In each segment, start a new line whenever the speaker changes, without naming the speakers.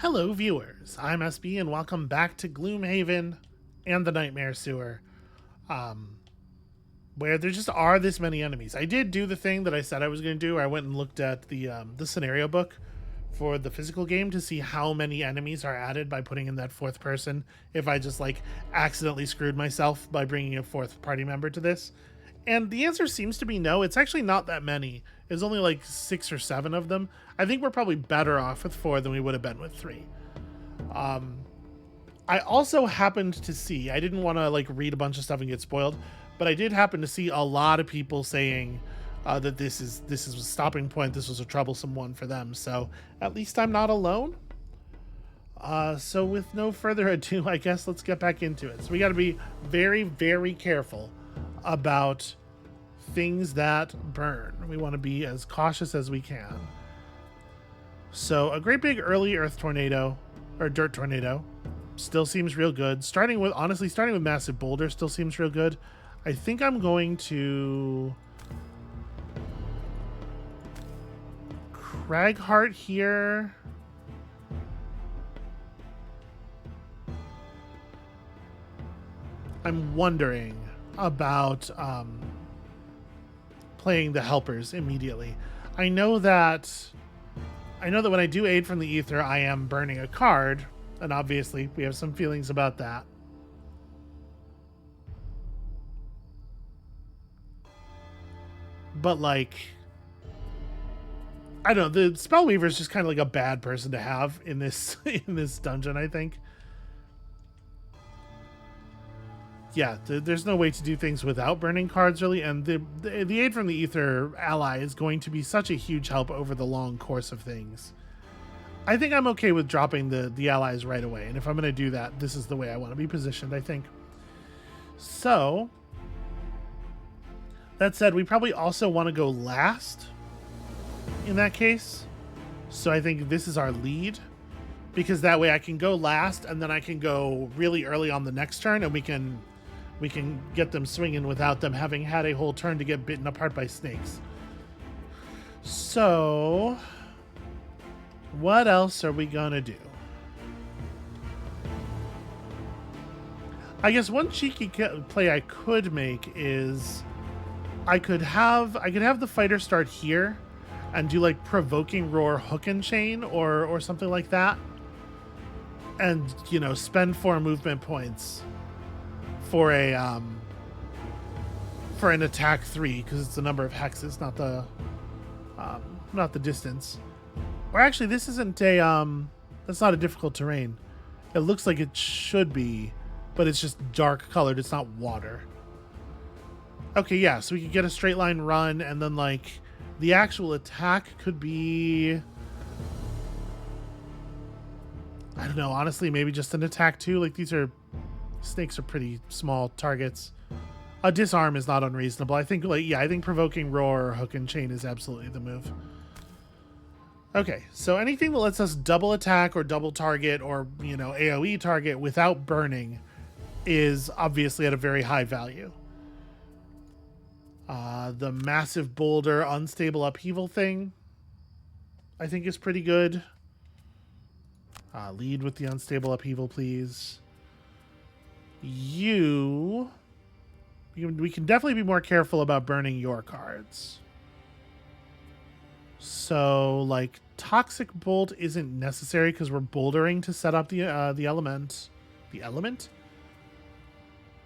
Hello, viewers. I'm SB, and welcome back to Gloomhaven and the Nightmare Sewer, where there just are this many enemies. I did do the thing that I said I was going to do. I went and looked at the scenario book for the physical game to see how many enemies are added by putting in that fourth person. If I just accidentally screwed myself by bringing a fourth party member to this, and the answer seems to be no. It's actually not that many. There's only like 6 or 7 of them. I think we're probably better off with 4 than we would have been with 3. I also happened to see, I didn't want to read a bunch of stuff and get spoiled, but I did happen to see a lot of people saying that this is a stopping point. This was a troublesome one for them. So at least I'm not alone. So with no further ado, I guess let's get back into it. So we got to be very, very careful about things that burn. We want to be as cautious as we can. So a great big early earth tornado or dirt tornado still seems real good. Starting with massive boulder still seems real good. I think I'm going to Cragheart here. I'm wondering about playing the helpers immediately. I know that when I do aid from the ether, I am burning a card, and obviously we have some feelings about that. But I don't know, the Spellweaver is just kind of like a bad person to have in this in this dungeon, I think. Yeah, there's no way to do things without burning cards, really, and the aid from the ether ally is going to be such a huge help over the long course of things. I think I'm okay with dropping the allies right away, and if I'm going to do that, this is the way I want to be positioned, I think. So, that said, we probably also want to go last in that case. So I think this is our lead, because that way I can go last, and then I can go really early on the next turn, and we can get them swinging without them having had a whole turn to get bitten apart by snakes. So, what else are we gonna do? I guess one cheeky play I could make is I could have the fighter start here and do provoking roar, hook and chain, or something like that, and spend 4 movement points for an attack 3, because it's the number of hexes, not the distance. Or actually, this isn't that's not a difficult terrain. It looks like it should be, but it's just dark colored. It's not water. Okay, yeah, so we could get a straight line run, and then the actual attack could be, I don't know, honestly, maybe just an attack 2. Snakes are pretty small targets. A disarm is not unreasonable. I think I think provoking roar or hook and chain is absolutely the move. Okay, so anything that lets us double attack or double target or AoE target without burning is obviously at a very high value. The massive boulder unstable upheaval thing I think is pretty good. Lead with the unstable upheaval, please. We can definitely be more careful about burning your cards. So toxic bolt isn't necessary because we're bouldering to set up the element. The element?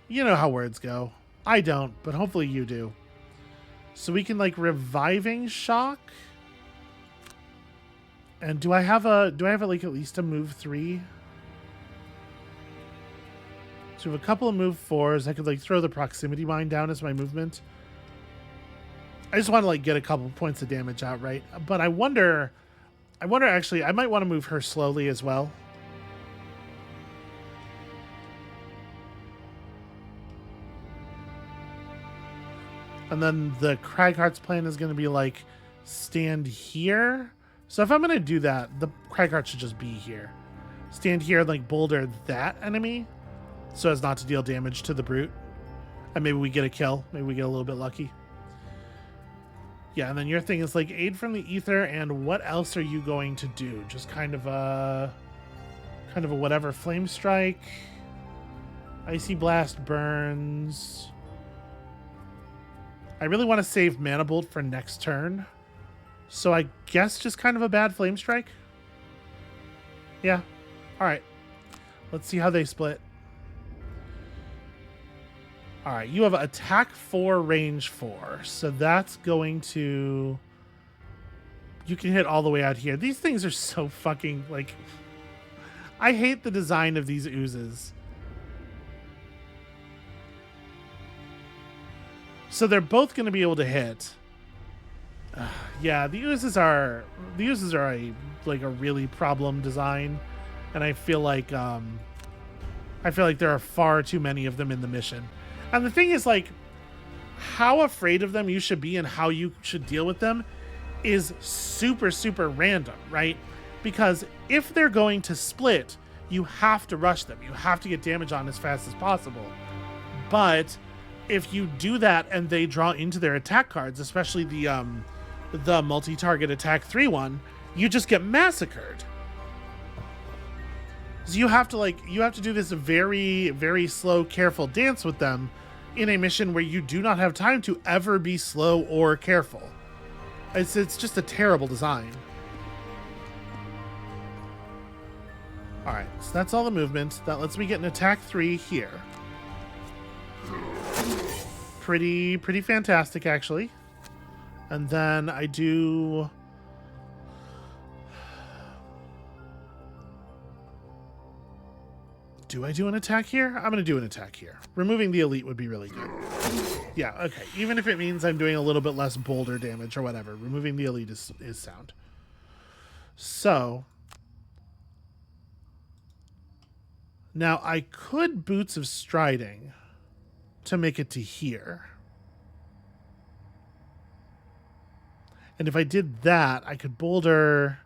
You know how words go. I don't, but hopefully you do. So we can reviving shock. And do I have at least a move 3? So we have a couple of move 4s. I could throw the proximity mine down as my movement. I just want to get a couple points of damage out, right? But I wonder actually, I might want to move her slowly as well. And then the Cragheart's plan is going to be stand here. So if I'm going to do that, the Cragheart should just be here. Stand here and boulder that enemy, so as not to deal damage to the brute. And maybe we get a kill. Maybe we get a little bit lucky. Yeah, and then your thing is aid from the ether, and what else are you going to do? Just kind of Kind of a whatever. Flame Strike. Icy Blast burns. I really want to save Mana Bolt for next turn. So I guess just kind of a bad Flame Strike. Yeah. All right. Let's see how they split. All right. You have attack 4, range 4. So that's going to... You can hit all the way out here. These things are so fucking, like... I hate the design of these oozes. So they're both going to be able to hit. Yeah, the oozes are a really problem design, and I feel like there are far too many of them in the mission. And the thing is, like, how afraid of them you should be and how you should deal with them is super, super random, right? Because if they're going to split, you have to rush them. You have to get damage on as fast as possible. But if you do that and they draw into their attack cards, especially the multi-target attack 3 one, you just get massacred. So you have to do this very, very slow, careful dance with them in a mission where you do not have time to ever be slow or careful. It's just a terrible design. All right, so that's all the movement. That lets me get an attack 3 here. Pretty fantastic, actually. And then I do... Do I do an attack here? I'm going to do an attack here. Removing the elite would be really good. Yeah, okay. Even if it means I'm doing a little bit less boulder damage or whatever, removing the elite is sound. So... Now, I could Boots of Striding to make it to here. And if I did that, I could boulder...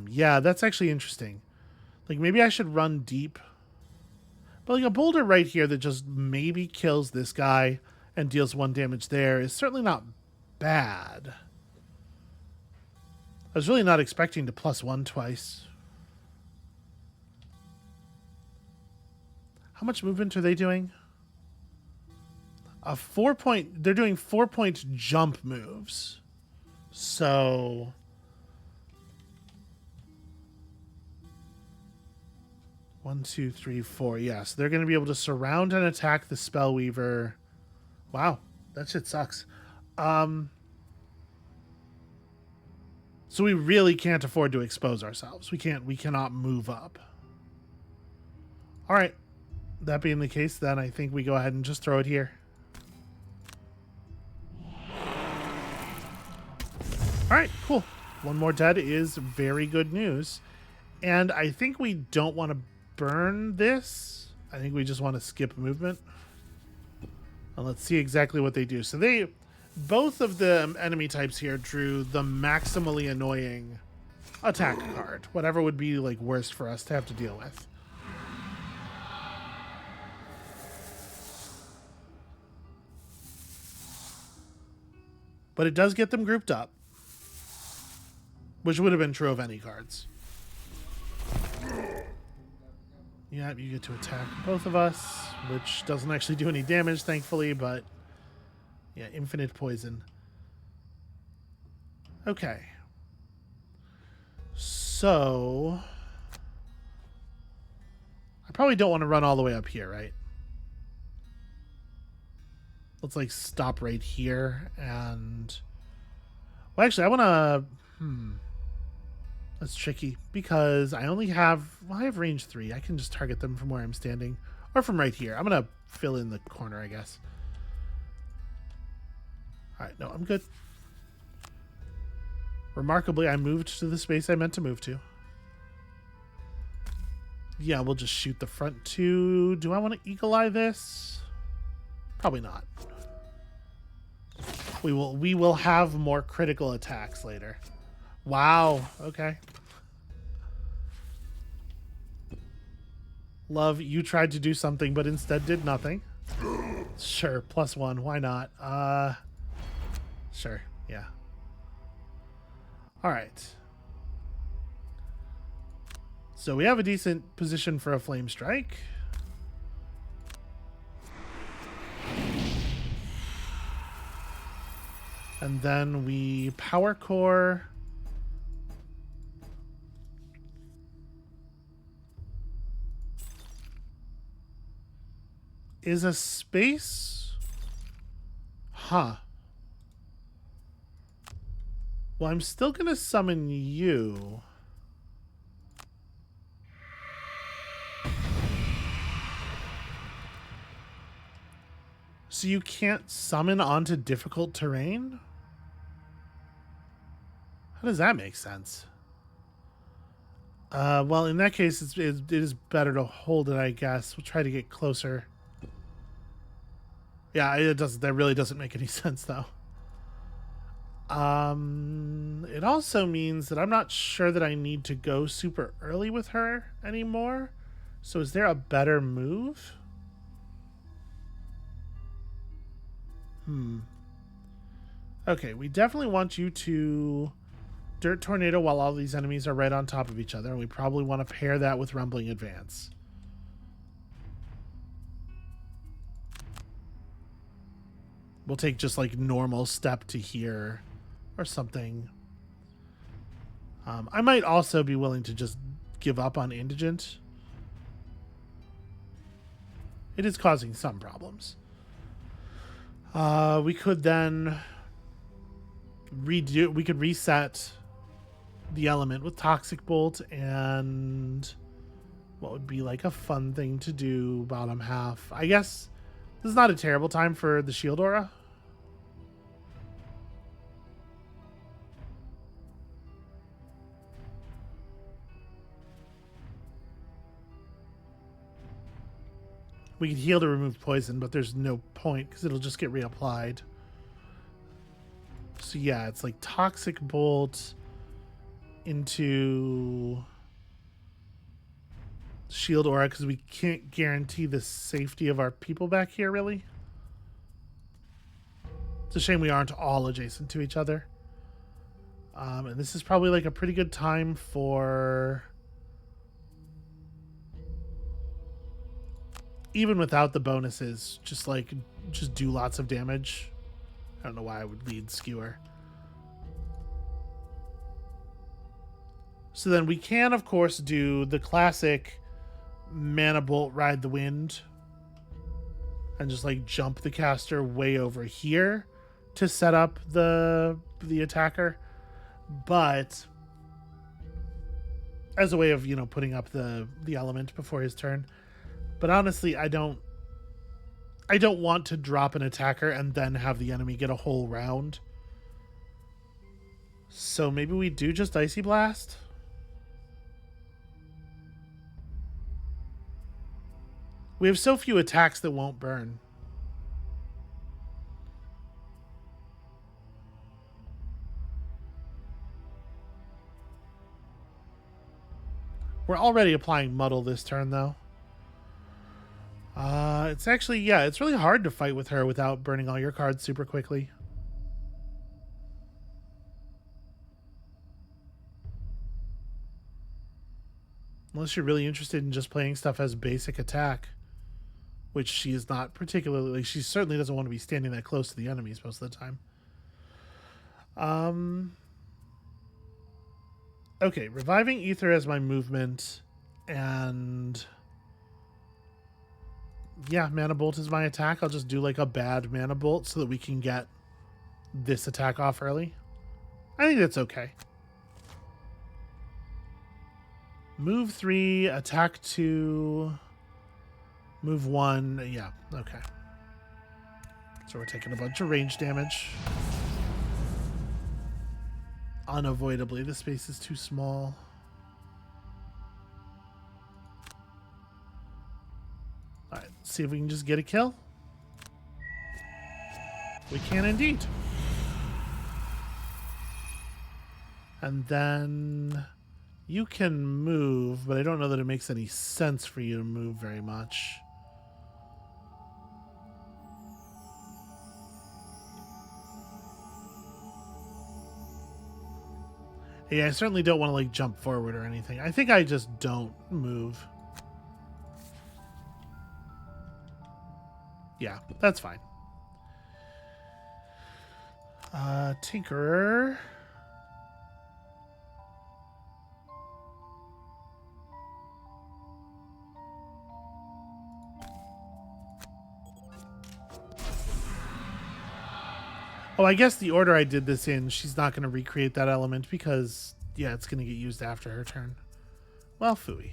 Yeah, that's actually interesting. Like, maybe I should run deep. But, like, a boulder right here that just maybe kills this guy and deals 1 damage there is certainly not bad. I was really not expecting to +1 twice. How much movement are they doing? They're doing 4-point jump moves. So... One, two, three, four. Yes, they're going to be able to surround and attack the Spellweaver. Wow, that shit sucks. So we really can't afford to expose ourselves. We cannot move up. All right. That being the case, then I think we go ahead and just throw it here. All right, cool. 1 more dead is very good news. And I think we don't want to burn this. I think we just want to skip movement. And let's see exactly what they do. So both of the enemy types here drew the maximally annoying attack card. Whatever would be like worst for us to have to deal with. But it does get them grouped up, which would have been true of any cards. Yeah, you get to attack both of us, which doesn't actually do any damage, thankfully, but yeah, infinite poison. Okay. So I probably don't want to run all the way up here, right? Let's like stop right here and... Well, actually, I want to... That's tricky because I only have... Well, I have range 3. I can just target them from where I'm standing. Or from right here. I'm going to fill in the corner, I guess. Alright, no, I'm good. Remarkably, I moved to the space I meant to move to. Yeah, we'll just shoot the front 2. Do I want to eagle eye this? Probably not. We will have more critical attacks later. Wow. Okay. Love, you tried to do something, but instead did nothing. Sure, +1. Why not? Sure. Yeah. All right. So we have a decent position for a flame strike. And then we power core. Is a space? Huh. Well, I'm still gonna summon you. So you can't summon onto difficult terrain? How does that make sense? Well, in that case, it is better to hold it, I guess. We'll try to get closer. Yeah, it doesn't. That really doesn't make any sense, though. It also means that I'm not sure that I need to go super early with her anymore. So is there a better move? Okay, we definitely want you to Dirt Tornado while all these enemies are right on top of each other. And we probably want to pair that with Rumbling Advance. We'll take just like normal step to here or something. I might also be willing to just give up on Indigent. It is causing some problems. We could then we could reset the element with Toxic Bolt, and what would be like a fun thing to do bottom half. I guess this is not a terrible time for the Shield Aura. We can heal to remove poison, but there's no point because it'll just get reapplied. So yeah, it's like Toxic Bolt into Shield Aura because we can't guarantee the safety of our people back here, really. It's a shame we aren't all adjacent to each other. And this is probably like a pretty good time for... Even without the bonuses, just do lots of damage. I don't know why I would lead Skewer. So then we can, of course, do the classic Mana Bolt Ride the Wind and just like jump the caster way over here to set up the attacker. But as a way of, putting up the element before his turn. But honestly, I don't want to drop an attacker and then have the enemy get a whole round. So maybe we do just Icy Blast? We have so few attacks that won't burn. We're already applying Muddle this turn, though. It's actually, yeah, it's really hard to fight with her without burning all your cards super quickly. Unless you're really interested in just playing stuff as basic attack, which she is not particularly. She certainly doesn't want to be standing that close to the enemies most of the time. Okay, Reviving Ether as my movement, and... yeah, Mana Bolt is my attack. I'll just do like a bad Mana Bolt so that we can get this attack off early. I think that's okay. Move 3, attack 2, move 1. Yeah, okay. So we're taking a bunch of range damage. Unavoidably, the space is too small. Alright, see if we can just get a kill. We can indeed. And then you can move, but I don't know that it makes any sense for you to move very much. Yeah, I certainly don't want to like jump forward or anything. I think I just don't move. Yeah, that's fine. Tinkerer. Oh, I guess the order I did this in, she's not going to recreate that element because, yeah, it's going to get used after her turn. Well, phooey.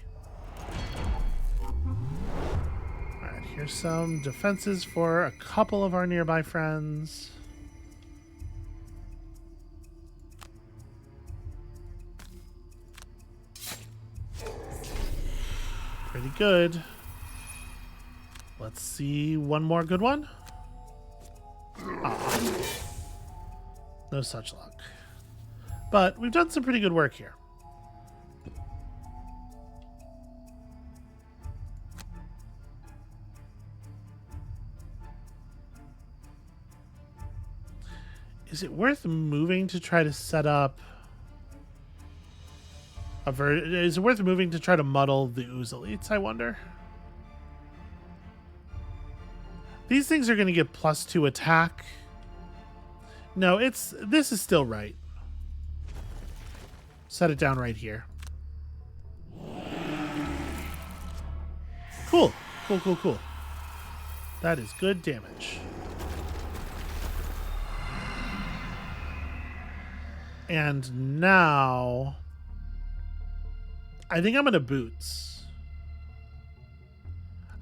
Alright, here's some defenses for a couple of our nearby friends. Pretty good. Let's see one more good one. Aw. No such luck. But we've done some pretty good work here. Is it worth moving to try to set up is it worth moving to try to muddle the ooze elites, I wonder? These things are going to get +2 attack. No, this is still right. Set it down right here. Cool. Cool, cool, cool. That is good damage. And now I think I'm going to boots.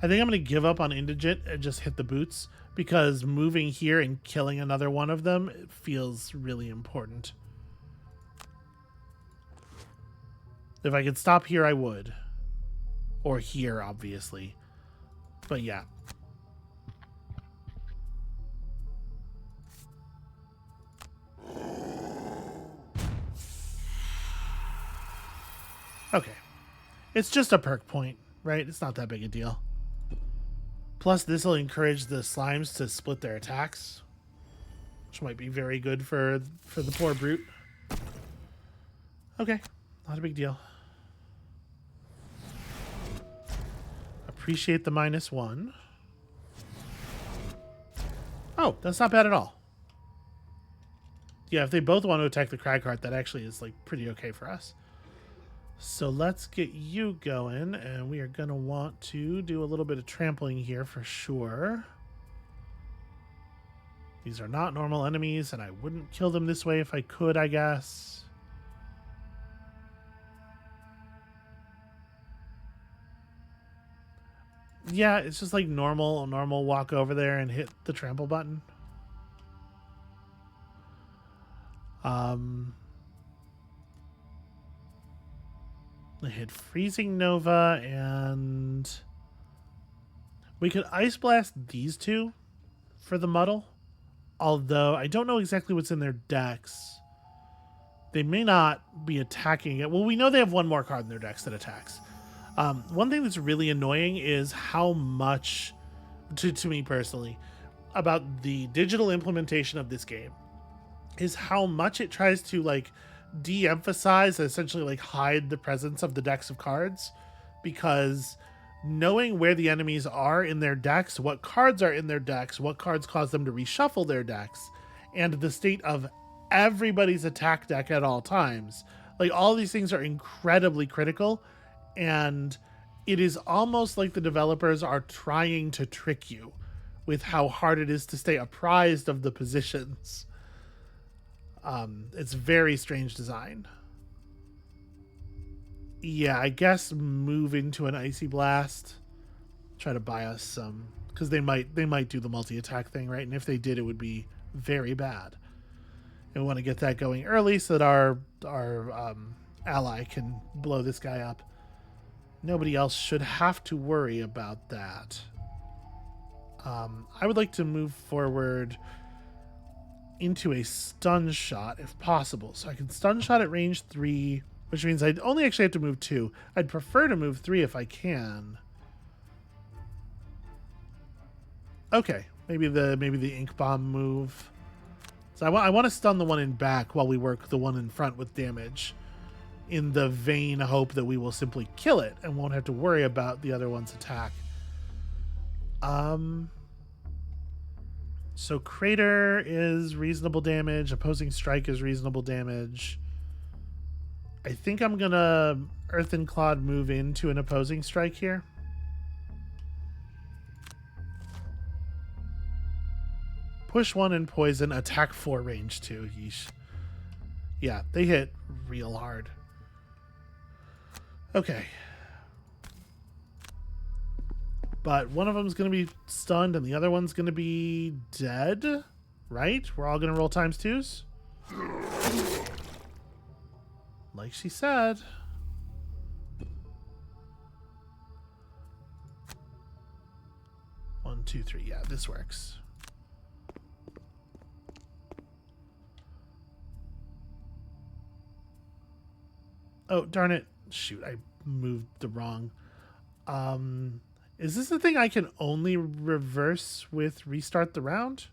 I think I'm going to give up on indigent and just hit the boots because moving here and killing another one of them feels really important. If I could stop here, I would. Or here, obviously. But yeah. Okay. It's just a perk point, right? It's not that big a deal. Plus, this will encourage the slimes to split their attacks, which might be very good for the poor brute. Okay, not a big deal. Appreciate the -1. Oh, that's not bad at all. Yeah, if they both want to attack the Cragheart, that actually is like pretty okay for us. So let's get you going, and we are going to want to do a little bit of trampling here for sure. These are not normal enemies, and I wouldn't kill them this way if I could, I guess. Yeah, it's just like normal walk over there and hit the trample button. I hit Freezing Nova, and we could Ice Blast these two for the muddle. Although I don't know exactly what's in their decks. They may not be attacking it. Well, we know they have one more card in their decks that attacks. One thing that's really annoying is how much, to me personally, about the digital implementation of this game is how much it tries to like de-emphasize, essentially like hide the presence of the decks of cards, because knowing where the enemies are in their decks, what cards are in their decks, what cards cause them to reshuffle their decks, and the state of everybody's attack deck at all times, like all these things are incredibly critical, and it is almost like the developers are trying to trick you with how hard it is to stay apprised of the positions. It's very strange design. Yeah, I guess move into an Icy Blast. Try to buy us some, because they might do the multi-attack thing, right? And if they did, it would be very bad. And we want to get that going early so that our ally can blow this guy up. Nobody else should have to worry about that. I would like to move forward into a stun shot if possible. So I can stun shot at range 3, which means I'd only actually have to move 2. I'd prefer to move 3 if I can. Okay, maybe the ink bomb move. So I want to stun the one in back while we work the one in front with damage. in the vain hope that we will simply kill it and won't have to worry about the other one's attack. So Crater is reasonable damage. Opposing Strike is reasonable damage. I think I'm gonna Earthen Clod move into an Opposing Strike here. Push 1 and Poison, attack 4, range 2. Yeesh. Yeah, they hit real hard. Okay. But one of them's going to be stunned and the other one's going to be dead, right? We're all going to roll times 2s? Like she said. One, two, three. Yeah, this works. Oh, darn it. Shoot, I moved the wrong. Is this the thing I can only reverse with restart the round?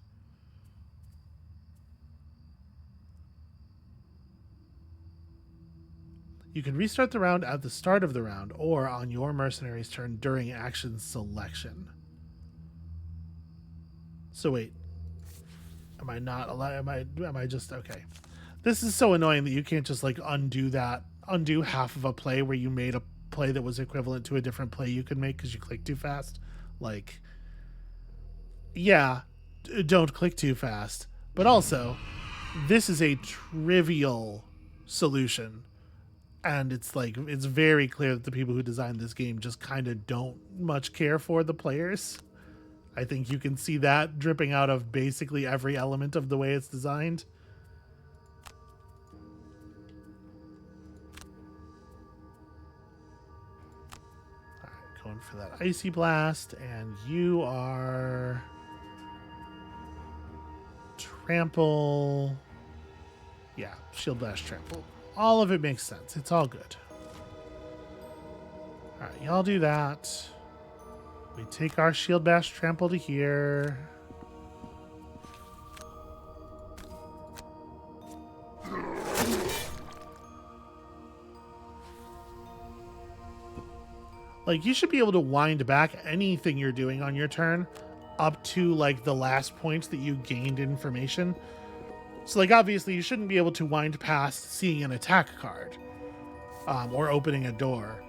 You can restart the round at the start of the round or on your mercenary's turn during action selection. So wait. Am I not allowed? Am I just okay? This is so annoying that you can't just like undo half of a play where you made a play that was equivalent to a different play you could make because you clicked too fast. Like, yeah, don't click too fast. But also, this is a trivial solution. And it's like, it's very clear that the people who designed this game just kind of don't much care for the players. I think you can see that dripping out of basically every element of the way it's designed. All right, going for that Icy Blast, and you are Trample. Yeah, Shield Blast, Trample. All of it makes sense. It's all good. All right, y'all do that. We take our Shield Bash Trample to here. Like, you should be able to wind back anything you're doing on your turn up to, like, the last point that you gained information. So, like, obviously, you shouldn't be able to wind past seeing an attack card or opening a door.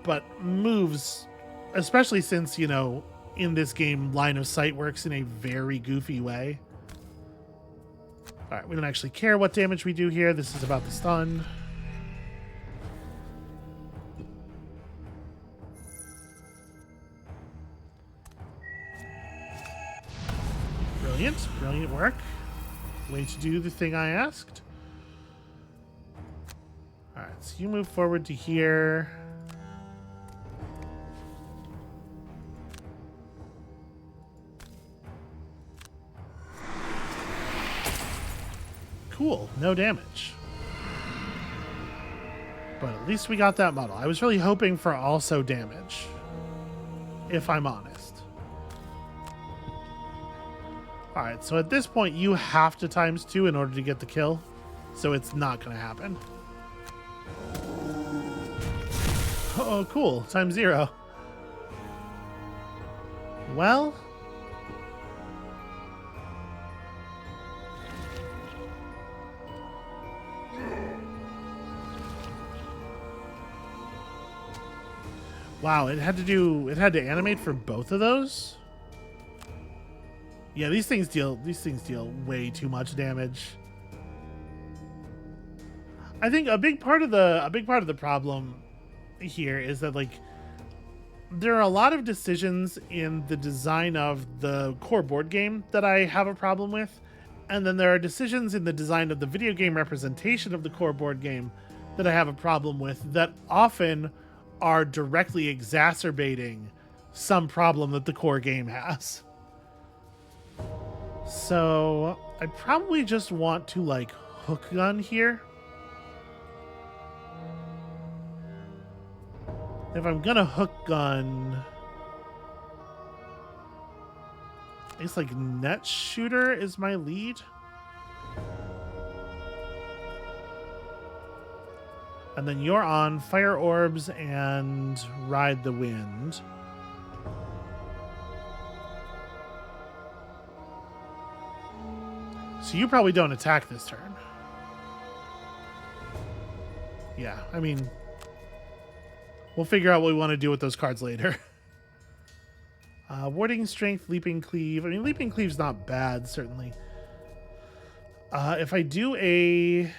But moves, especially since, you know, in this game, line of sight works in a very goofy way. All right, we don't actually care what damage we do here. This is about the stun. Brilliant. Brilliant work. Way to do the thing I asked. All right, so you move forward to here. Cool, no damage. But at least we got that model. I was really hoping for also damage, if I'm honest. Alright, so at this point you have to ×2 in order to get the kill, so it's not going to happen. Oh, cool, ×0. Well... Wow, it had to animate for both of those? Yeah, these things deal way too much damage. I think a big part of the problem here is that, like, there are a lot of decisions in the design of the core board game that I have a problem with, and then there are decisions in the design of the video game representation of the core board game that I have a problem with that often are directly exacerbating some problem that the core game has. So I probably just want to, like, hook gun here. If I'm gonna hook gun, it's like net shooter is my lead. And then you're on Fire Orbs and Ride the Wind. So you probably don't attack this turn. Yeah, I mean, we'll figure out what we want to do with those cards later. Warding Strength, Leaping Cleave. I mean, Leaping Cleave's not bad, certainly. If I do a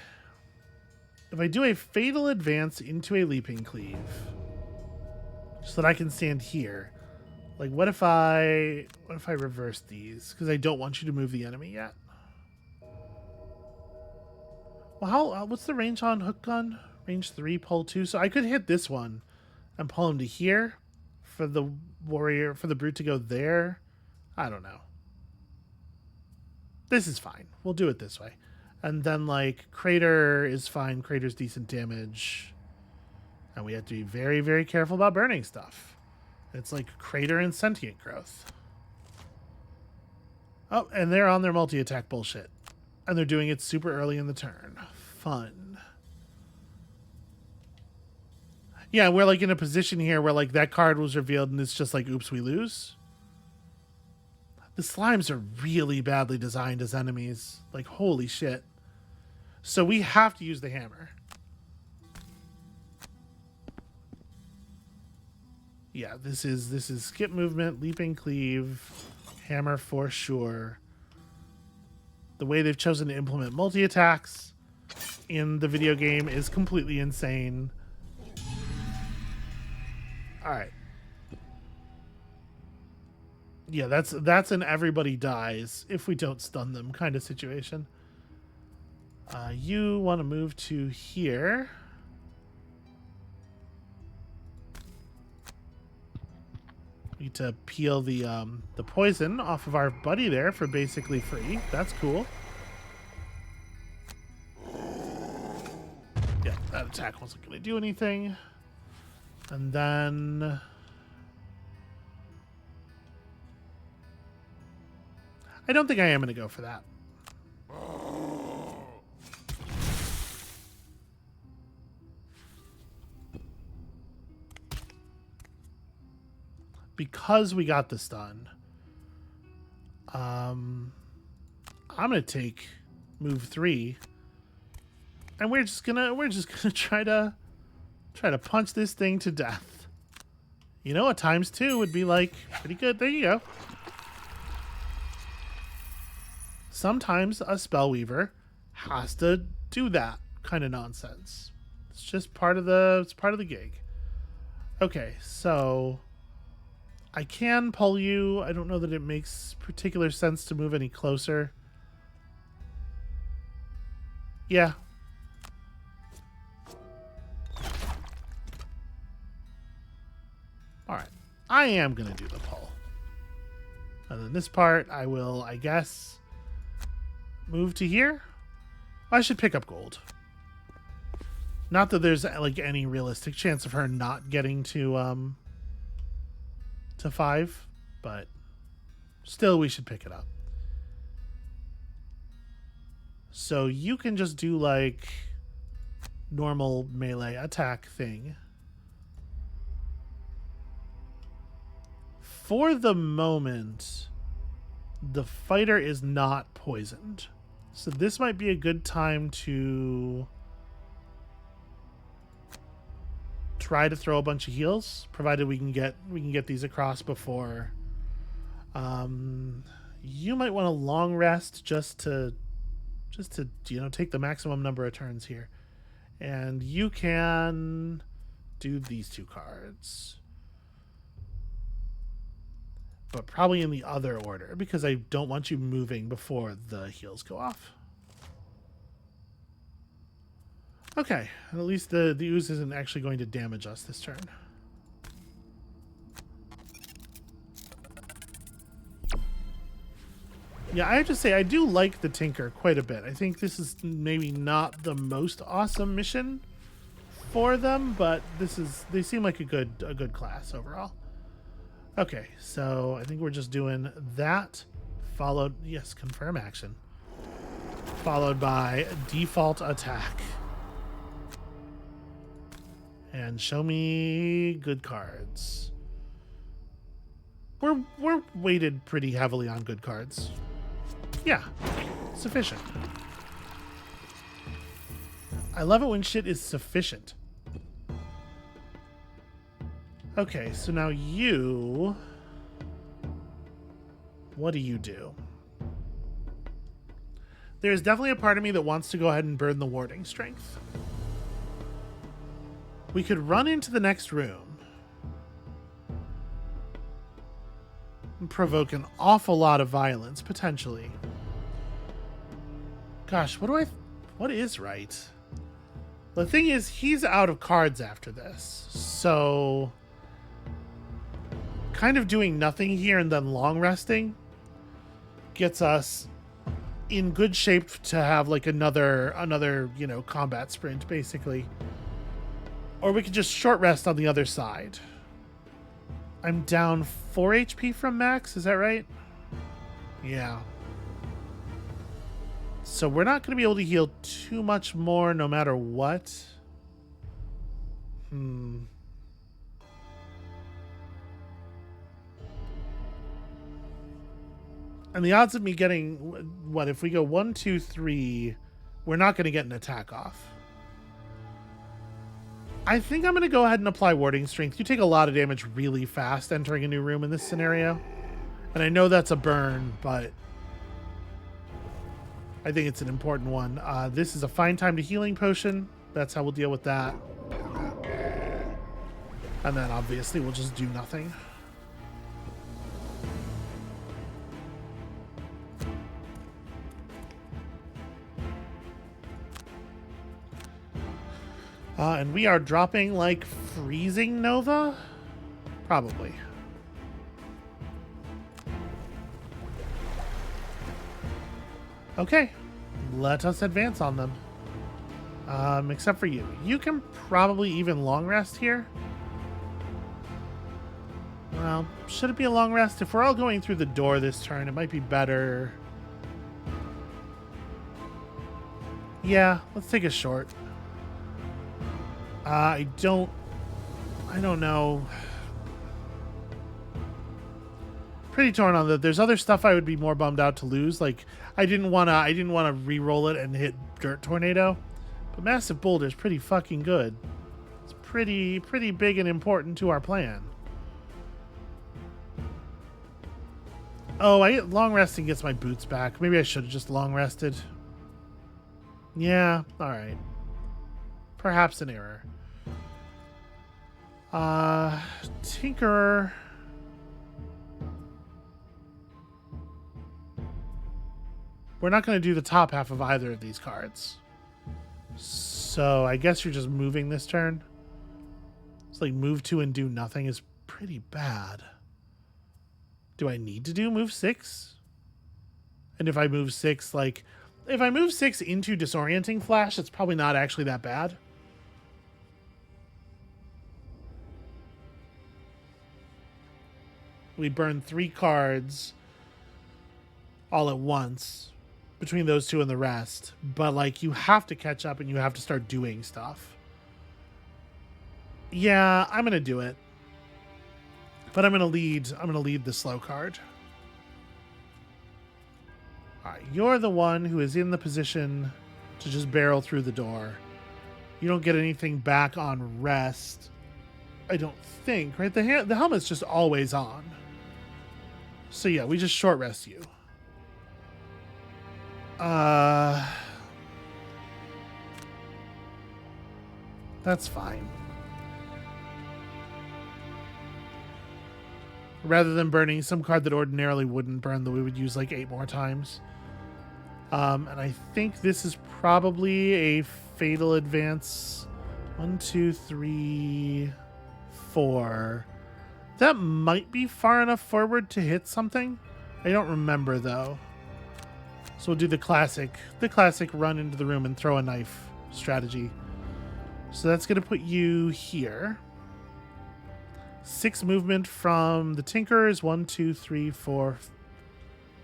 Fatal Advance into a Leaping Cleave, so that I can stand here. Like, what if I reverse these? Because I don't want you to move the enemy yet. Well, what's the range on Hook Gun? Range 3, pull 2. So I could hit this one and pull him to here for the warrior, for the brute to go there. I don't know. This is fine. We'll do it this way. And then, like, Crater is fine. Crater's decent damage. And we have to be very, very careful about burning stuff. It's like Crater and Sentient Growth. Oh, and they're on their multi-attack bullshit. And they're doing it super early in the turn. Fun. Yeah, we're like in a position here where like that card was revealed and it's just like, oops, we lose. The slimes are really badly designed as enemies. Like, holy shit. So we have to use the hammer. Yeah, this is skip movement, leaping cleave, hammer for sure. The way they've chosen to implement multi-attacks in the video game is completely insane. All right. Yeah, that's an everybody dies if we don't stun them kind of situation. You want to move to here. We need to peel the poison off of our buddy there for basically free. That's cool. Yeah, that attack wasn't going to do anything. And then I don't think I am going to go for that. Because we got the stun, I'm gonna take move 3, and we're just gonna try to punch this thing to death. You know, a ×2 would be like pretty good. There you go. Sometimes a spellweaver has to do that kind of nonsense. It's just part of the gig. Okay, so I can pull you. I don't know that it makes particular sense to move any closer. Yeah. All right. I am going to do the pull. And then this part, I will, I guess, move to here. I should pick up gold. Not that there's like any realistic chance of her not getting to 5, but still we should pick it up. So you can just do like normal melee attack thing. For the moment, the fighter is not poisoned. So this might be a good time to try to throw a bunch of heals, provided we can get these across before. You might want a long rest just to take the maximum number of turns here, and you can do these 2 cards, but probably in the other order because I don't want you moving before the heals go off. Okay, at least the ooze isn't actually going to damage us this turn. Yeah, I have to say, I do like the Tinker quite a bit. I think this is maybe not the most awesome mission for them, but they seem like a good class overall. Okay, so I think we're just doing that, followed, yes, confirm action, followed by default attack. And show me good cards. We're weighted pretty heavily on good cards. Yeah, sufficient. I love it when shit is sufficient. Okay, so now you... What do you do? There's definitely a part of me that wants to go ahead and burn the warding strength. We could run into the next room and provoke an awful lot of violence, potentially. Gosh, what is right? The thing is, he's out of cards after this, so kind of doing nothing here and then long resting gets us in good shape to have like another, you know, combat sprint, basically. Or we could just short rest on the other side. I'm down 4 HP from max, is that right? Yeah. So we're not going to be able to heal too much more no matter what. And the odds of me getting, what, if we go 1, 2, 3, we're not going to get an attack off. I think I'm going to go ahead and apply warding strength. You take a lot of damage really fast entering a new room in this scenario. And I know that's a burn, but I think it's an important one. This is a fine time to healing potion. That's how we'll deal with that. And then obviously we'll just do nothing. And we are dropping like freezing Nova? Probably. Okay, let us advance on them. Except for you. You can probably even long rest here. Well, should it be a long rest? If we're all going through the door this turn, it might be better. Yeah, let's take a short. I don't know. Pretty torn on that. There's other stuff I would be more bummed out to lose. Like I didn't wanna re-roll it and hit Dirt Tornado. But Massive Boulder is pretty fucking good. It's pretty big and important to our plan. Oh, long resting gets my boots back. Maybe I should have just long rested. Yeah, alright. Perhaps an error. Tinkerer. We're not going to do the top half of either of these cards. So I guess you're just moving this turn. It's like move 2 and do nothing is pretty bad. Do I need to do move 6? And if I move 6, like... If I move 6 into Disorienting Flash, it's probably not actually that bad. We burn 3 cards all at once between those 2 and the rest. But, like, you have to catch up and you have to start doing stuff. Yeah, I'm going to do it. But I'm going to lead the slow card. All right, you're the one who is in the position to just barrel through the door. You don't get anything back on rest. I don't think, right? The helmet's just always on. So yeah, we just short rest you. That's fine. Rather than burning some card that ordinarily wouldn't burn, that we would use like 8 more times. And I think this is probably a fatal advance. 1, 2, 3, 4. That might be far enough forward to hit something. I don't remember though. So we'll do the classic run into the room and throw a knife strategy. So that's going to put you here. 6 movement from the Tinkerers. 1, 2, 3, 4.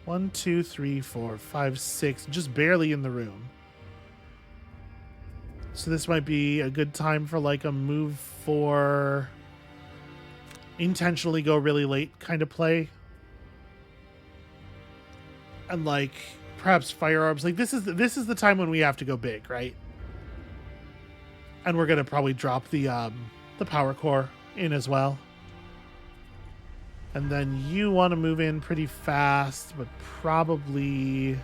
1, 2, 3, 4, 5, 6. Just barely in the room. So this might be a good time for like a move for intentionally go really late kind of play. And like perhaps firearms. Like this is the time when we have to go big, right? And we're gonna probably drop the power core in as well. And then you want to move in pretty fast, but probably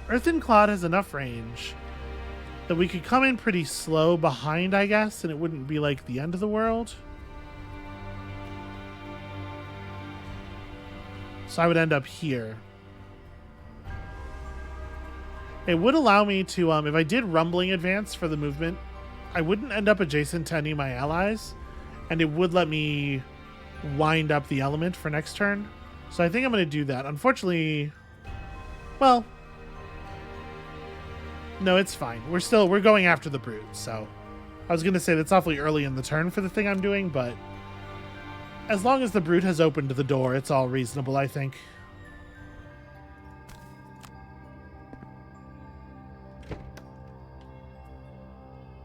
Earthen Clod has enough range that we could come in pretty slow behind, I guess, and it wouldn't be like the end of the world. So I would end up here. It would allow me to, if I did Rumbling Advance for the movement, I wouldn't end up adjacent to any of my allies, and it would let me wind up the element for next turn. So I think I'm going to do that. Unfortunately, well, no, it's fine. We're going after the brute, so I was going to say that's awfully early in the turn for the thing I'm doing, but as long as the brute has opened the door, it's all reasonable, I think.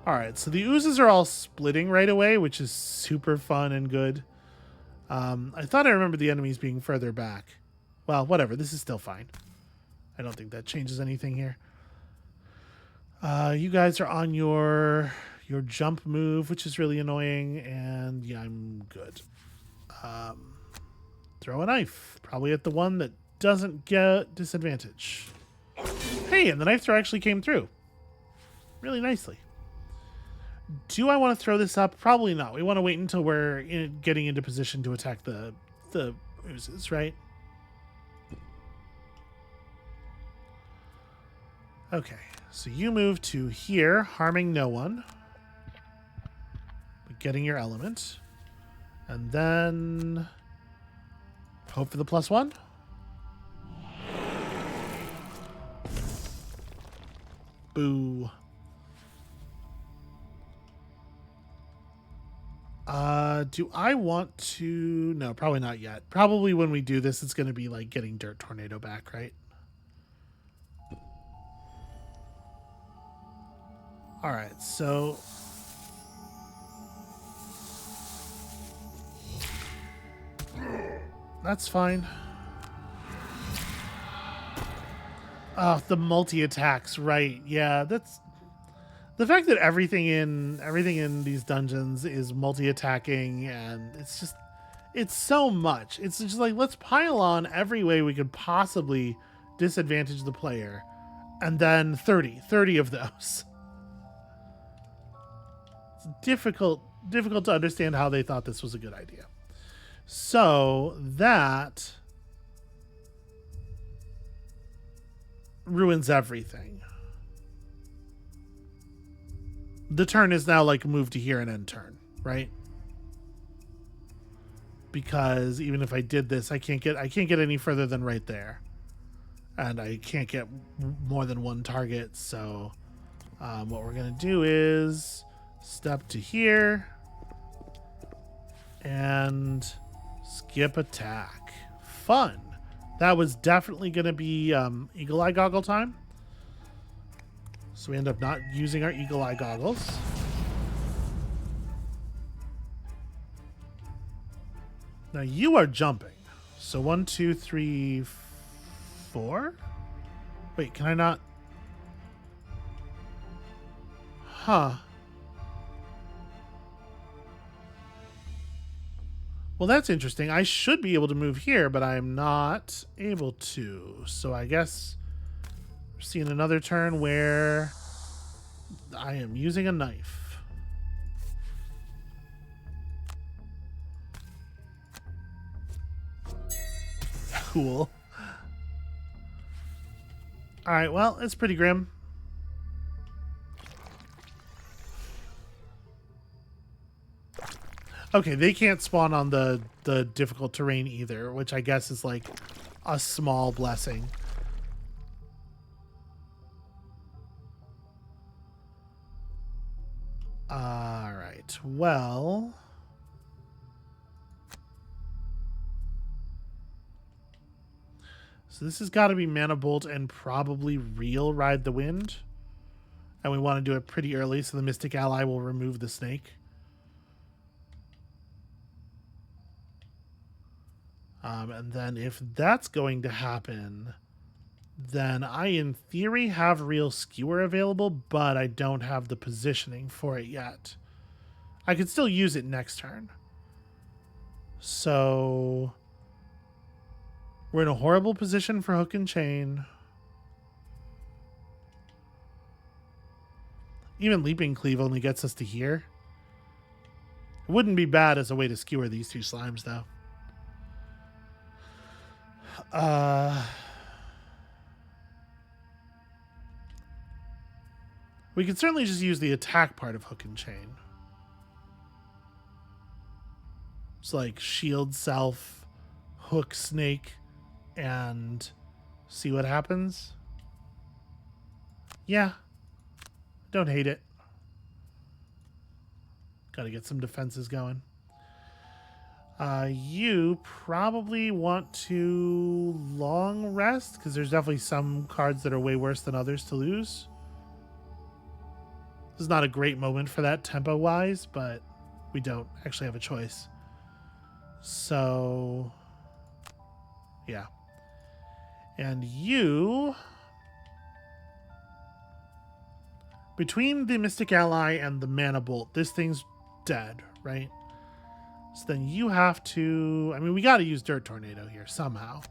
Alright, so the oozes are all splitting right away, which is super fun and good. I thought I remembered the enemies being further back. Well, whatever, this is still fine. I don't think that changes anything here. You guys are on your jump move, which is really annoying, and yeah, I'm good. Throw a knife, probably at the one that doesn't get disadvantage. Hey, and the knife throw actually came through. Really nicely. Do I want to throw this up? Probably not. We want to wait until we're getting into position to attack the oozes, right? Okay, so you move to here, harming no one, but getting your element. And then hope for the +1. Boo. Do I want to? No, probably not yet. Probably when we do this, it's going to be like getting Dirt Tornado back, right? All right, so that's fine. Oh, the multi-attacks, right. Yeah, that's the fact that everything in these dungeons is multi-attacking, and it's so much. It's just like, let's pile on every way we could possibly disadvantage the player, and then 30 of those. It's difficult to understand how they thought this was a good idea. So that ruins everything. The turn is now like move to here and end turn, right? Because even if I did this, I can't get any further than right there, and I can't get more than one target. So what we're gonna do is step to here and skip attack. Fun. That was definitely gonna be eagle eye goggle time. So we end up not using our eagle eye goggles. Now you are jumping. So 1, 2, 3, 4. Wait, can I not? Huh. Well, that's interesting. I should be able to move here, but I'm not able to. So I guess we're seeing another turn where I am using a knife. Cool. All right, well, it's pretty grim. Okay, they can't spawn on the difficult terrain either, which I guess is like a small blessing. All right, well, So this has got to be Mana Bolt and probably real Ride the Wind. And we want to do it pretty early so the Mystic Ally will remove the snake. And then if that's going to happen, then I, in theory, have Real Skewer available, but I don't have the positioning for it yet. I could still use it next turn. So we're in a horrible position for Hook and Chain. Even Leaping Cleave only gets us to here. It wouldn't be bad as a way to skewer these two slimes, though. We could certainly just use the attack part of Hook and Chain. It's like shield self, hook snake, and see what happens. Yeah. Don't hate it. Gotta get some defenses going. You probably want to long rest, because there's definitely some cards that are way worse than others to lose. This is not a great moment for that tempo-wise, but we don't actually have a choice. So, yeah. And you... Between the Mystic Ally and the Mana Bolt, this thing's dead, right? So then you have to... I mean, we got to use Dirt Tornado here somehow.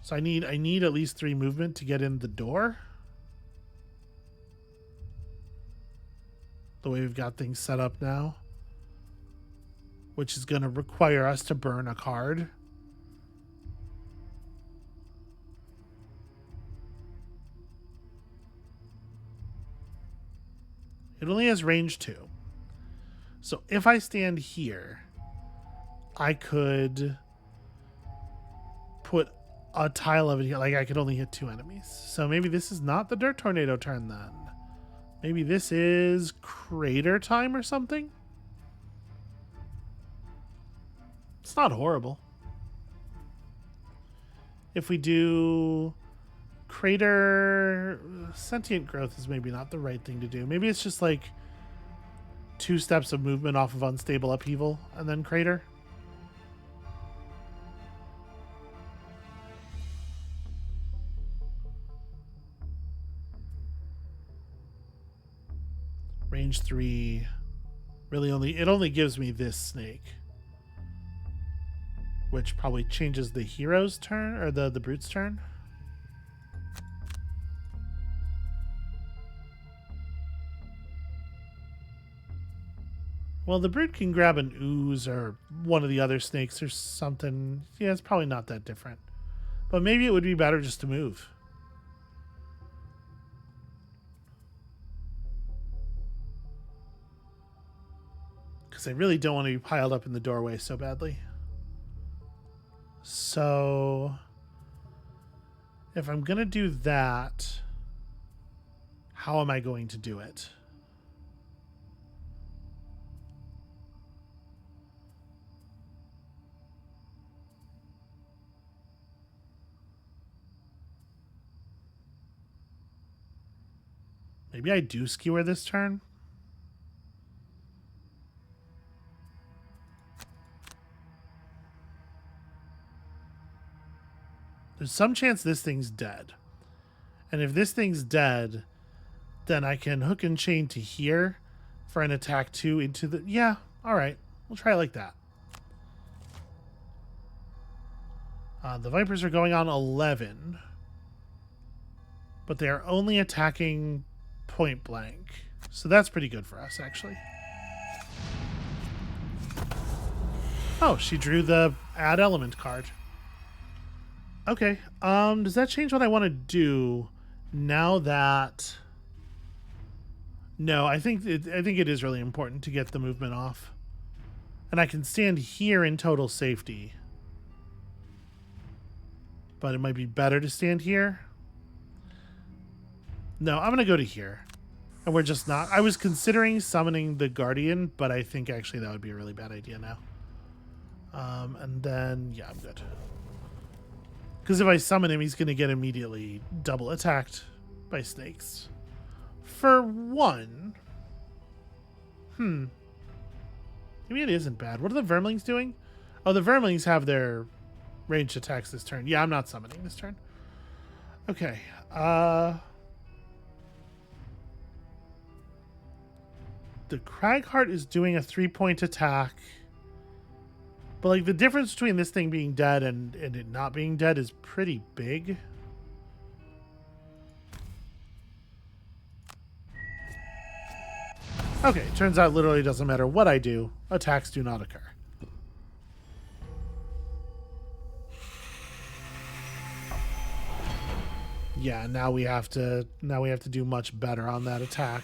So I need at least 3 movement to get in the door. The way we've got things set up now. Which is going to require us to burn a card. It only has range 2. So if I stand here, I could put a tile of it here. Like I could only hit 2 enemies. So maybe this is not the Dirt Tornado turn then. Maybe this is Crater time or something? It's not horrible. If we do Crater, Sentient Growth is maybe not the right thing to do. Maybe it's just like 2 steps of movement off of Unstable Upheaval and then Crater. Range 3 really only gives me this snake, which probably changes the hero's turn or the brute's turn. Well, the brute can grab an ooze or one of the other snakes or something. Yeah, it's probably not that different. But maybe it would be better just to move. Because I really don't want to be piled up in the doorway so badly. So if I'm going to do that, how am I going to do it? Maybe I do skewer this turn. There's some chance this thing's dead. And if this thing's dead, then I can Hook and Chain to here for an attack 2 into the... Yeah, all right. We'll try it like that. The Vipers are going on 11. But they are only attacking point blank. So that's pretty good for us, actually. Oh, she drew the Add Element card. Okay. Does that change what I want to do now that... No, I think it is really important to get the movement off. And I can stand here in total safety. But it might be better to stand here. No, I'm going to go to here. And we're just not... I was considering summoning the Guardian, but I think actually that would be a really bad idea now. And then, yeah, I'm good. Because if I summon him, he's going to get immediately double attacked by snakes. For one. Maybe it isn't bad. What are the Vermlings doing? Oh, the Vermlings have their ranged attacks this turn. Yeah, I'm not summoning this turn. Okay. The Cragheart is doing a 3-point attack. But, like, the difference between this thing being dead and it not being dead is pretty big. Okay, turns out literally doesn't matter what I do. Attacks do not occur. Yeah, now we have to do much better on that attack.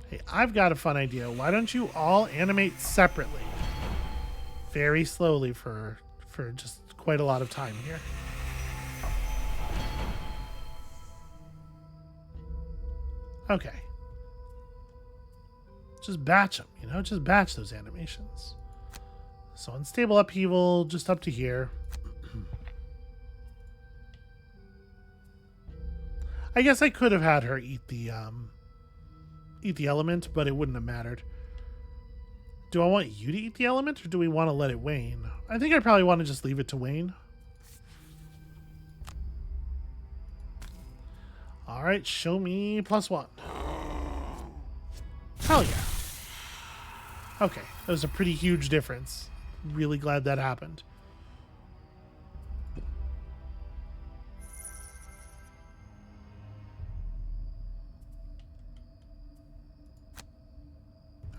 Hey, I've got a fun idea. Why don't you all animate separately? Very slowly for just quite a lot of time here. Okay. Just batch them, you know? Just batch those animations. So unstable upheaval, just up to here. I guess I could have had her eat the element, but it wouldn't have mattered. Do I want you to eat the element, or do we want to let it wane? I think I probably want to just leave it to wane. All right, show me +1. Hell yeah. Okay, that was a pretty huge difference. Really glad that happened.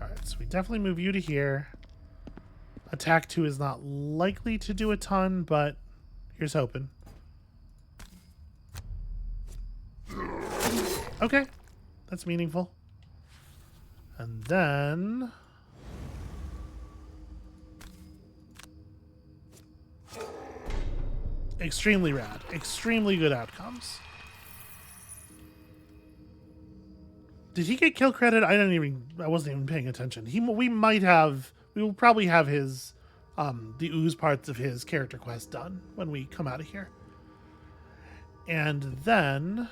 Alright, so we definitely move you to here. Attack 2 is not likely to do a ton, but here's hoping. Okay, that's meaningful. And then... extremely rad. Extremely good outcomes. Did he get kill credit? I wasn't even paying attention. We will probably have his, the ooze parts of his character quest done when we come out of here. And then...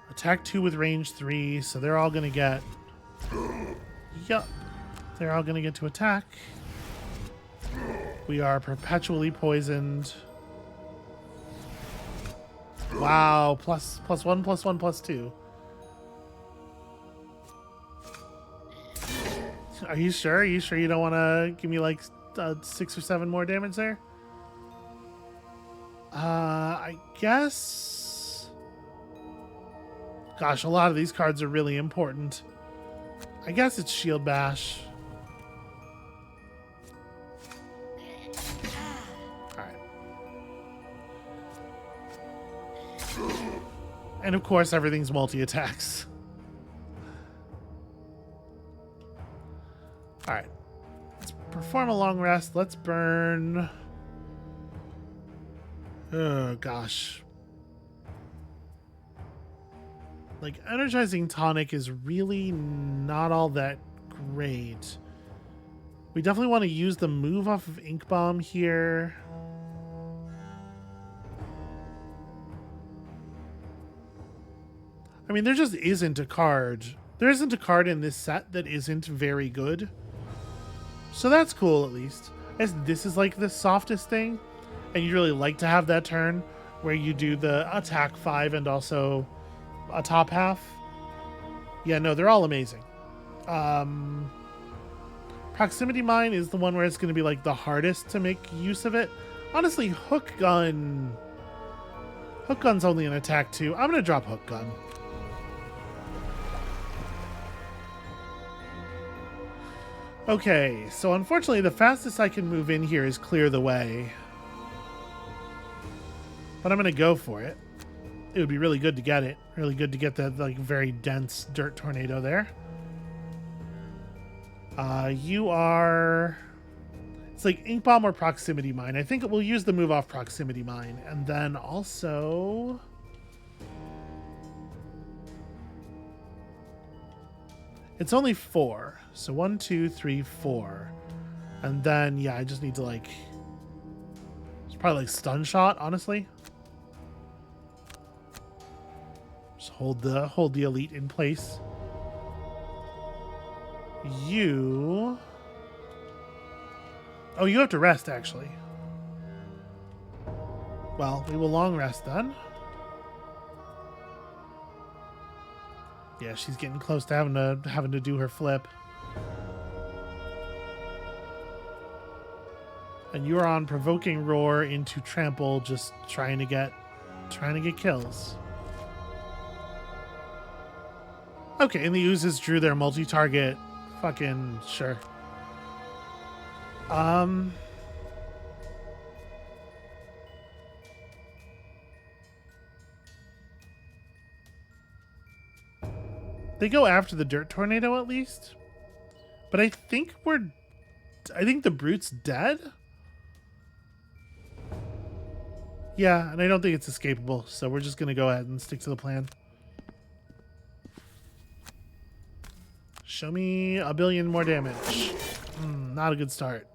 attack 2 with range 3, so they're all gonna get... yup. They're all gonna get to attack. We are perpetually poisoned. Wow, +1, +1, +2. Are you sure? Are you sure you don't want to give me like 6 or 7 more damage there? I guess... gosh, a lot of these cards are really important. I guess it's Shield Bash. And of course, everything's multi-attacks. Alright. Let's perform a long rest. Let's burn... oh, gosh. Like, Energizing Tonic is really not all that great. We definitely want to use the move off of Ink Bomb here. I mean, there just isn't a card. There isn't a card in this set that isn't very good. So that's cool, at least. As this is like the softest thing, and you'd really like to have that turn where you do the attack 5 and also a top half. Yeah, no, they're all amazing. Proximity Mine is the one where it's going to be like the hardest to make use of it. Honestly, Hook Gun's only an attack 2. I'm going to drop Hook Gun. Okay, so unfortunately the fastest I can move in here is clear the way. But I'm going to go for it. It would be really good to get it. Really good to get that like very dense dirt tornado there. You are... it's like Ink Bomb or Proximity Mine. I think we'll use the move off Proximity Mine. And then also... It's only 4. So 1, 2, 3, 4. And then, yeah, I just need to, like... It's probably like stun shot, honestly. Just hold the elite in place. You... Oh, you have to rest, actually. Well, we will long rest then. Yeah, she's getting close to having to do her flip. And you are on provoking roar into trample, just trying to get kills. Okay, and the oozes drew their multi-target. Fucking sure. They go after the dirt tornado at least. But I think the brute's dead. Yeah, and I don't think it's escapable, so we're just gonna go ahead and stick to the plan. Show me a billion more damage. Not a good start.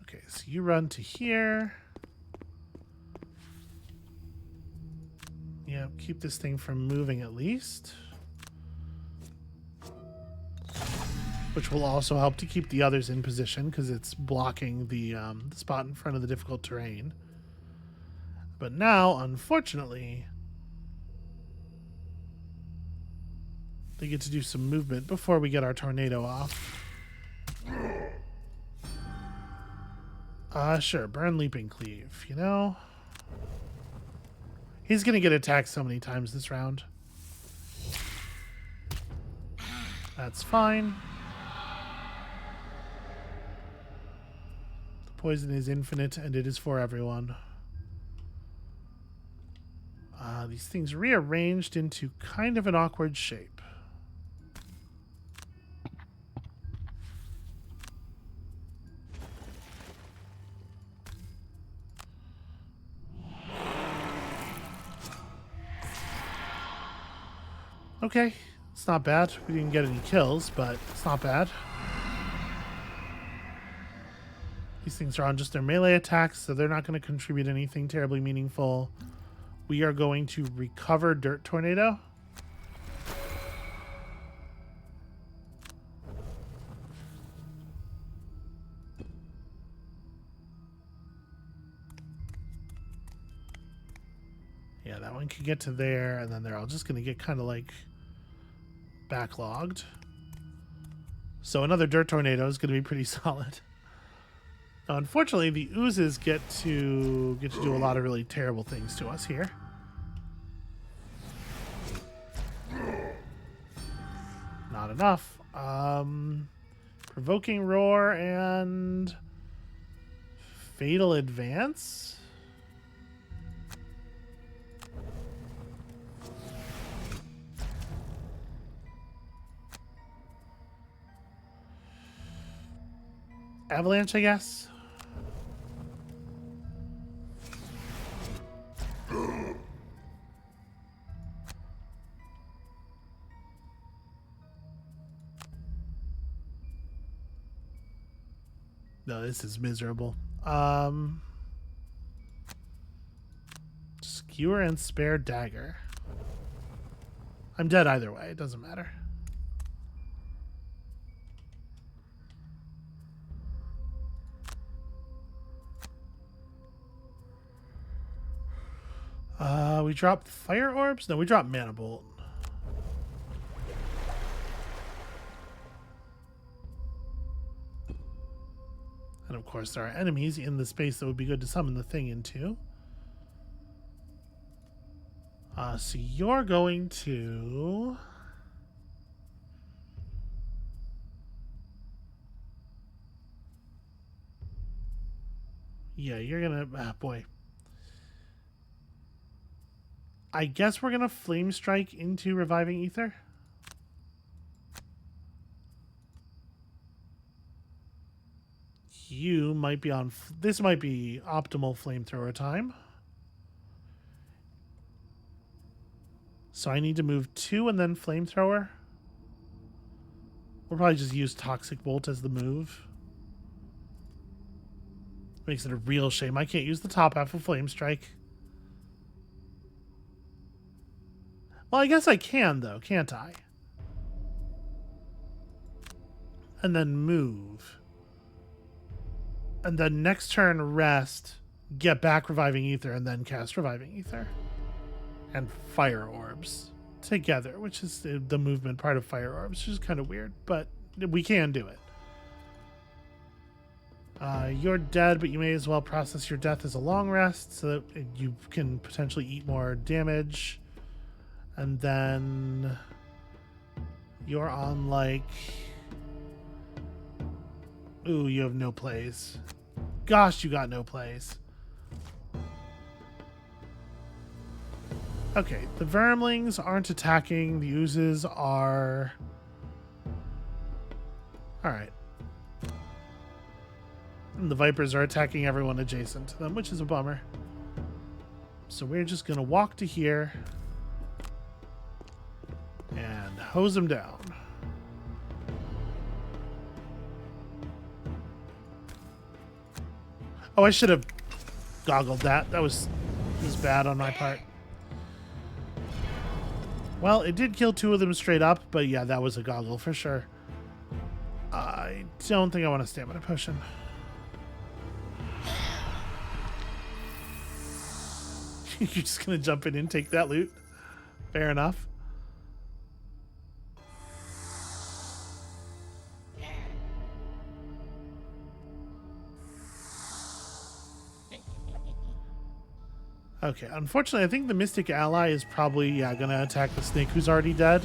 Okay, so you run to here. Yeah, keep this thing from moving at least. Which will also help to keep the others in position because it's blocking the spot in front of the difficult terrain. But now, unfortunately, they get to do some movement before we get our tornado off. Sure, burn leaping cleave, you know? He's gonna get attacked so many times this round. That's fine. The poison is infinite and it is for everyone. These things rearranged into kind of an awkward shape. Okay, it's not bad. We didn't get any kills, but it's not bad. These things are on just their melee attacks, so they're not going to contribute anything terribly meaningful. We are going to recover Dirt Tornado. Yeah, that one can get to there, and then they're all just going to get kind of like backlogged. So another Dirt Tornado is going to be pretty solid. Now, unfortunately, the oozes get to do a lot of really terrible things to us here. Not enough. Provoking Roar and Fatal Advance. Avalanche, I guess. No, this is miserable. Skewer and Spare Dagger. I'm dead either way. It doesn't matter. We dropped Fire Orbs? No, we dropped Mana Bolt. And of course, there are enemies in the space that would be good to summon the thing into. So you're going to... Yeah, you're gonna... Ah, boy. I guess we're gonna Flame Strike into Reviving Ether. you might be on... This might be optimal flamethrower time. So I need to move 2 and then flamethrower. We'll probably just use Toxic Bolt as the move. Makes it a real shame I can't use the top half of Flame Strike. Well, I guess I can, though, can't I? And then move. And then next turn, rest, get back Reviving Ether, and then cast Reviving Ether. And Fire Orbs together, which is the movement part of Fire Orbs, which is kind of weird, but we can do it. You're dead, but you may as well process your death as a long rest so that you can potentially eat more damage. And then you're on like... Ooh, you have no plays. Gosh, you got no plays. Okay, the Vermlings aren't attacking. The Oozes are... Alright. And the Vipers are attacking everyone adjacent to them, which is a bummer. So we're just going to walk to here and hose them down. Oh, I should have goggled that. That was bad on my part. Well, it did kill 2 of them straight up, but yeah, that was a goggle for sure. I don't think I want a stamina potion. You're just gonna jump in and take that loot? Fair enough. Okay, unfortunately, I think the Mystic Ally is probably, gonna attack the snake who's already dead.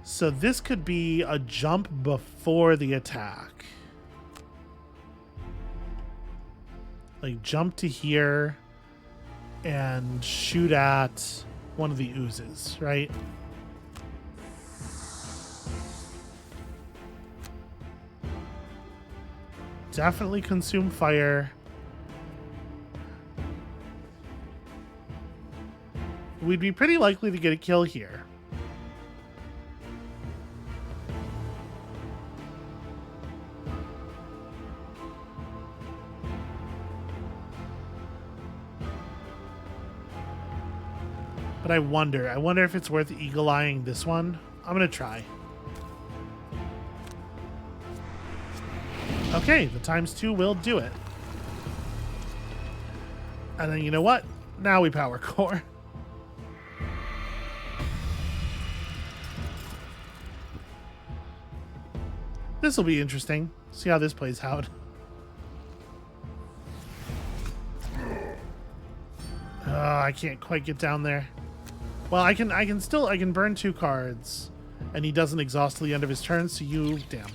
So this could be a jump before the attack. Like, jump to here and shoot at one of the oozes, right? Definitely consume fire. We'd be pretty likely to get a kill here. But I wonder if it's worth eagle-eyeing this one. I'm gonna try. Okay, the ×2 will do it. And then you know what? Now we power core. This will be interesting. See how this plays out. I can't quite get down there. Well, I can burn 2 cards, and he doesn't exhaust till the end of his turn. So damn.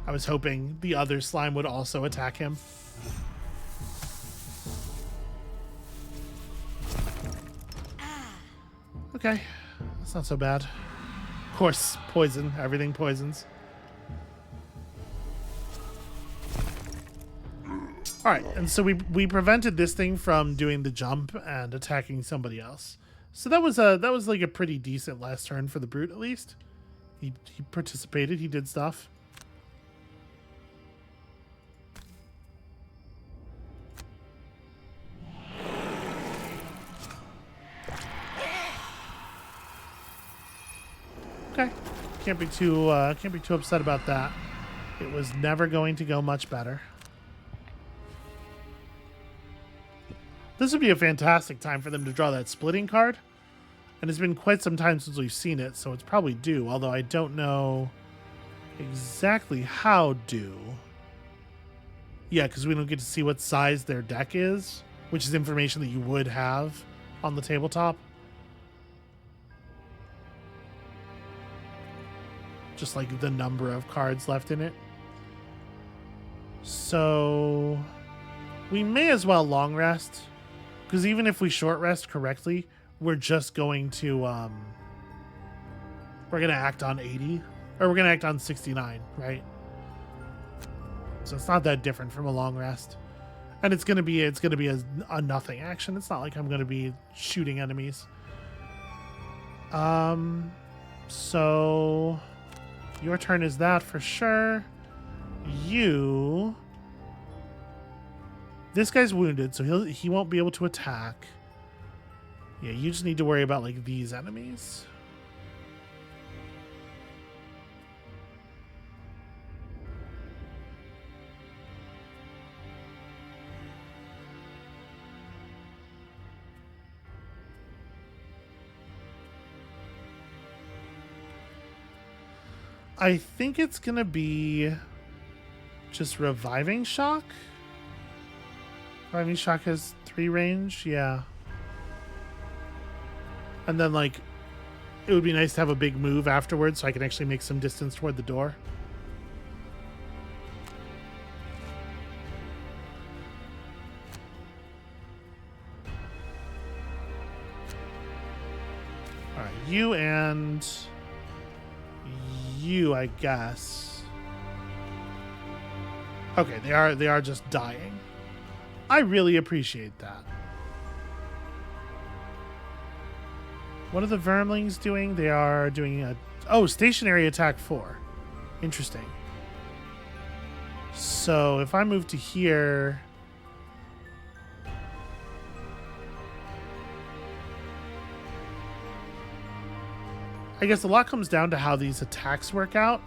I was hoping the other slime would also attack him. Okay, that's not so bad. Of course, poison. Everything poisons. All right, and so we prevented this thing from doing the jump and attacking somebody else. So that was like a pretty decent last turn for the brute, at least. He participated. He did stuff. Okay, can't be too upset about that. It was never going to go much better. This would be a fantastic time for them to draw that splitting card. And it's been quite some time since we've seen it, so it's probably due, although I don't know exactly how due. Yeah, because we don't get to see what size their deck is, which is information that you would have on the tabletop. Just like the number of cards left in it. So we may as well long rest, because even if we short rest correctly, we're just going to we're gonna act on 80, or we're gonna act on 69, right? So it's not that different from a long rest, and it's gonna be a nothing action. It's not like I'm gonna be shooting enemies. So your turn is that for sure. This guy's wounded, so he won't be able to attack. Yeah, you just need to worry about like these enemies. I think it's gonna be just reviving shock. Reviving shock has 3 range, yeah. And then like it would be nice to have a big move afterwards so I can actually make some distance toward the door. All right, you and you, I guess. Okay, they are just dying. I really appreciate that. What are the vermlings doing? They are doing stationary attack 4. Interesting. So if I move to here, I guess a lot comes down to how these attacks work out.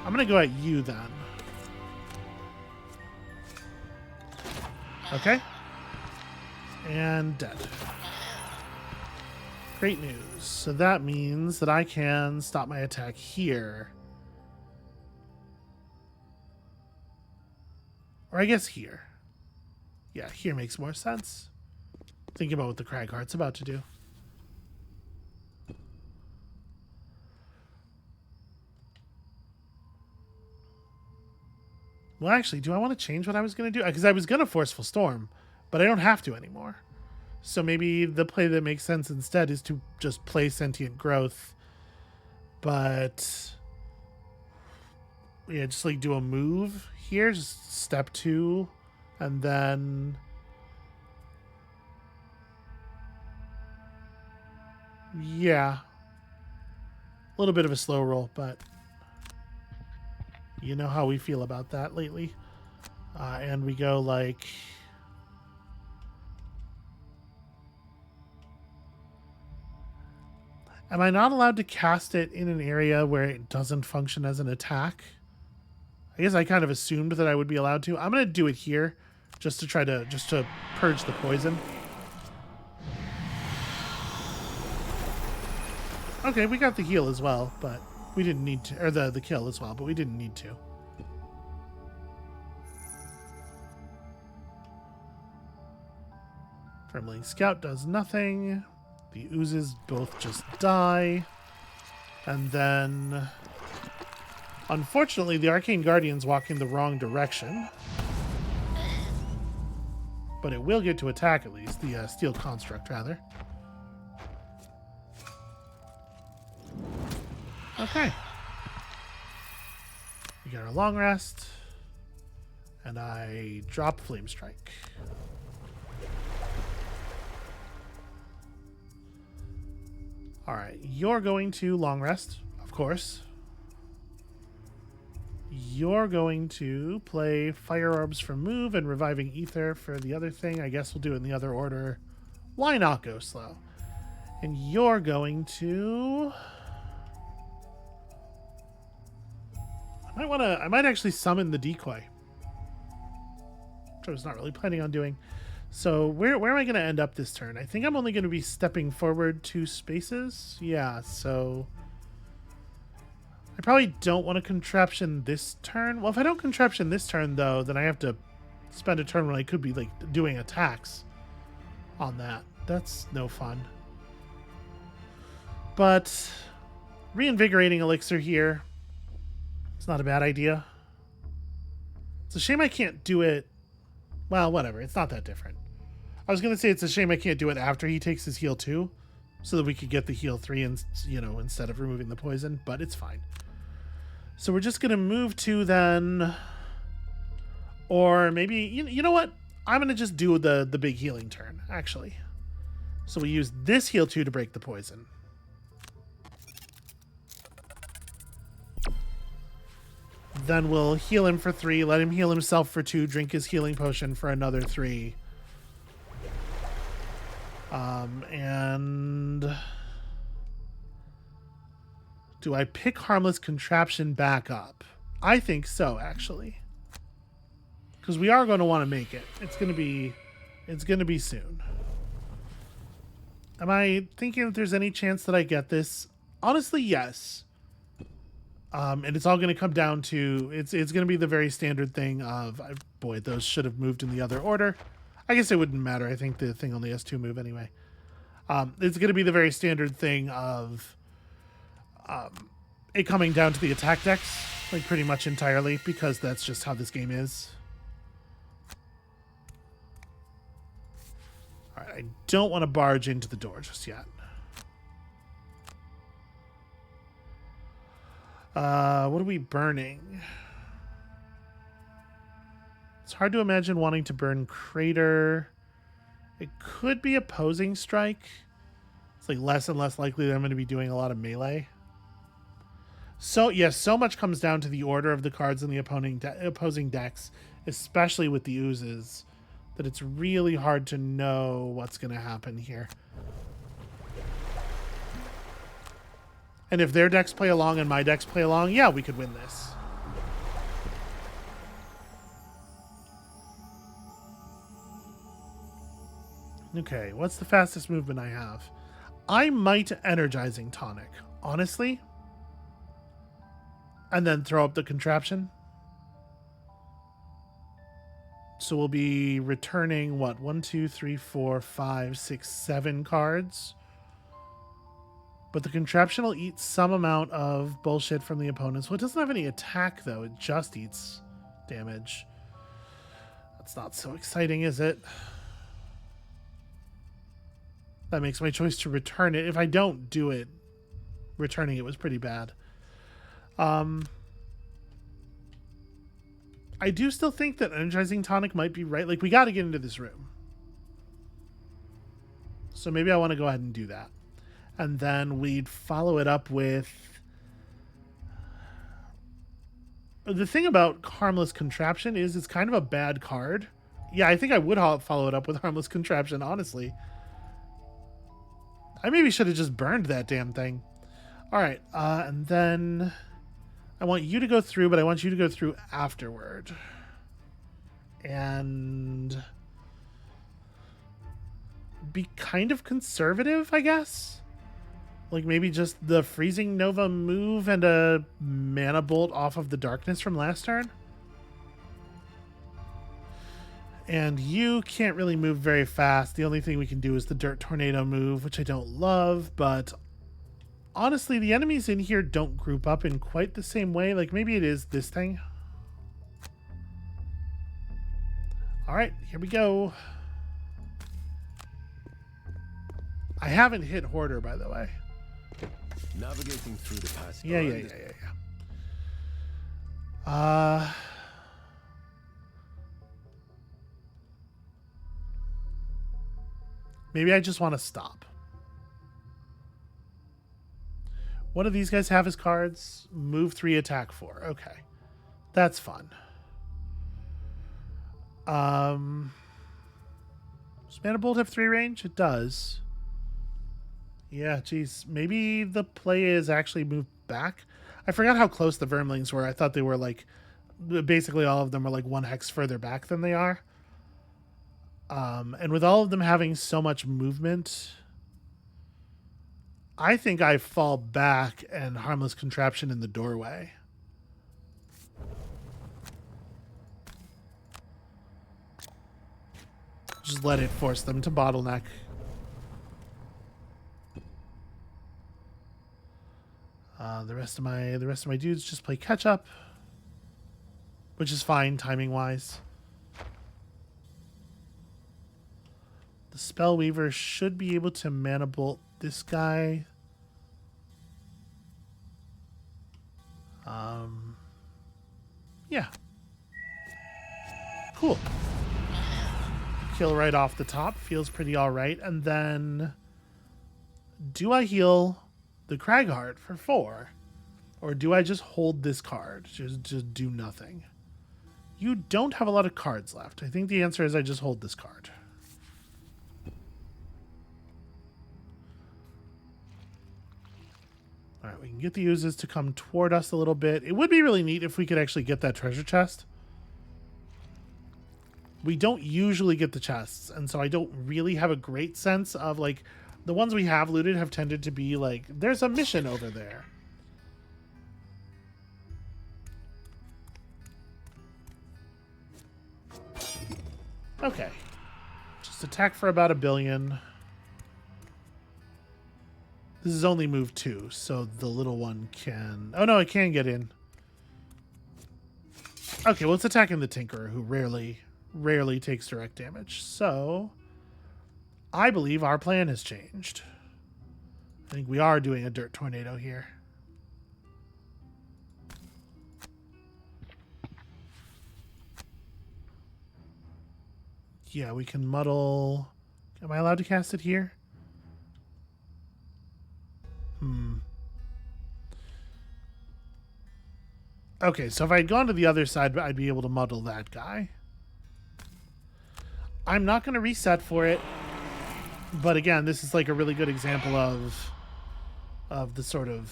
I'm gonna go at you then. Okay. And dead. Great news. So that means that I can stop my attack here. Or I guess here. Yeah, here makes more sense. Think about what the Cragheart's about to do. Well, actually, do I want to change what I was going to do? Because I was going to Forceful Storm, but I don't have to anymore. So maybe the play that makes sense instead is to just play Sentient Growth. But yeah, just like do a move here, just step 2, and then yeah, a little bit of a slow roll, but you know how we feel about that lately. And we go like, am I not allowed to cast it in an area where it doesn't function as an attack? I guess I kind of assumed that I would be allowed to. I'm going to do it here just to purge the poison. Okay, we got the heal as well, but we didn't need to, or the kill as well, but we didn't need to. Firmling Scout does nothing. The oozes both just die. And then, unfortunately, the Arcane Guardian's walking the wrong direction. But it will get to attack at least, the Steel Construct, rather. Okay. We get our long rest. And I drop Flame Strike. Alright, you're going to long rest, of course. You're going to play Fire Orbs for move and Reviving Ether for the other thing. I guess we'll do it in the other order. Why not go slow? And you're going to... I might actually summon the decoy. Which I was not really planning on doing. So where am I going to end up this turn? I think I'm only going to be stepping forward 2 spaces. Yeah, so I probably don't want to contraption this turn. Well, if I don't contraption this turn, though, then I have to spend a turn when I could be like doing attacks on that. That's no fun. But reinvigorating elixir here, it's not a bad idea. It's a shame I can't do it. Well, whatever. It's not that different. I was gonna say it's a shame I can't do it after he takes his heal 2, so that we could get the heal 3 and instead of removing the poison, but it's fine. So we're just gonna move 2 then, or maybe you know what? I'm gonna just do the big healing turn actually. So we use this heal 2 to break the poison. Then we'll heal him for 3, let him heal himself for 2, drink his healing potion for another 3. And do I pick Harmless Contraption back up? I think so, actually. Because we are going to want to make it. It's going to be soon. Am I thinking that there's any chance that I get this? Honestly, yes. And it's all going to come down to, it's going to be the very standard thing of, boy, those should have moved in the other order. I guess it wouldn't matter. I think the thing only has 2 move anyway. It's going to be the very standard thing of it coming down to the attack decks, like pretty much entirely, because that's just how this game is. All right, I don't want to barge into the door just yet. What are we burning? It's hard to imagine wanting to burn Crater. It could be Opposing Strike. It's like less and less likely that I'm going to be doing a lot of melee. So, yes, so much comes down to the order of the cards in the opposing decks, especially with the oozes, that it's really hard to know what's going to happen here. And if their decks play along and my decks play along, yeah, we could win this. Okay, what's the fastest movement I have? I might Energizing Tonic, honestly. And then throw up the contraption. So we'll be returning, what, 1, 2, 3, 4, 5, 6, 7 cards. But the contraption will eat some amount of bullshit from the opponents. Well, it doesn't have any attack, though. It just eats damage. That's not so exciting, is it? That makes my choice to return it. If I don't do it, returning it was pretty bad. I do still think that Energizing Tonic might be right. Like, we got to get into this room. So maybe I want to go ahead and do that. And then we'd follow it up with... The thing about Harmless Contraption is it's kind of a bad card. Yeah, I think I would follow it up with Harmless Contraption, honestly. I maybe should have just burned that damn thing. All right, and then I want you to go through, but I want you to go through afterward. And be kind of conservative, I guess. Like maybe just the Freezing Nova move and a Mana Bolt off of the Darkness from last turn. And you can't really move very fast. The only thing we can do is the Dirt Tornado move, which I don't love, but honestly, the enemies in here don't group up in quite the same way. Like maybe it is this thing. All right, here we go. I haven't hit Hoarder, by the way.
Navigating through the past.
Yeah. Maybe I just want to stop. What do these guys have as cards? Move 3, attack 4. Okay. That's fun. Does Mana Bolt have 3 range? It does. Yeah, geez. Maybe the play is actually moved back. I forgot how close the Vermlings were. I thought they were like... Basically all of them are like 1 hex further back than they are. And with all of them having so much movement, I think I fall back and Harmless Contraption in the doorway. Just let it force them to bottleneck. The rest of my dudes just play catch up, which is fine timing wise. The Spellweaver should be able to mana bolt this guy. Yeah. Cool. Kill right off the top. Feels pretty alright. And then... do I heal the Cragheart for 4? Or do I just hold this card? Just do nothing. You don't have a lot of cards left. I think the answer is I just hold this card. Alright, we can get the oozes to come toward us a little bit. It would be really neat if we could actually get that treasure chest. We don't usually get the chests, and so I don't really have a great sense of, like, the ones we have looted have tended to be like, there's a mission over there. Okay. Just attack for about 1 billion. This is only move 2, so the little one can... oh no, it can get in. Okay, well, it's attacking the Tinkerer, who rarely takes direct damage. So, I believe our plan has changed. I think we are doing a dirt tornado here. Yeah, we can muddle... am I allowed to cast it here? Okay, so if I had gone to the other side, I'd be able to muddle that guy. I'm not going to reset for it. But again, this is like a really good example of the sort of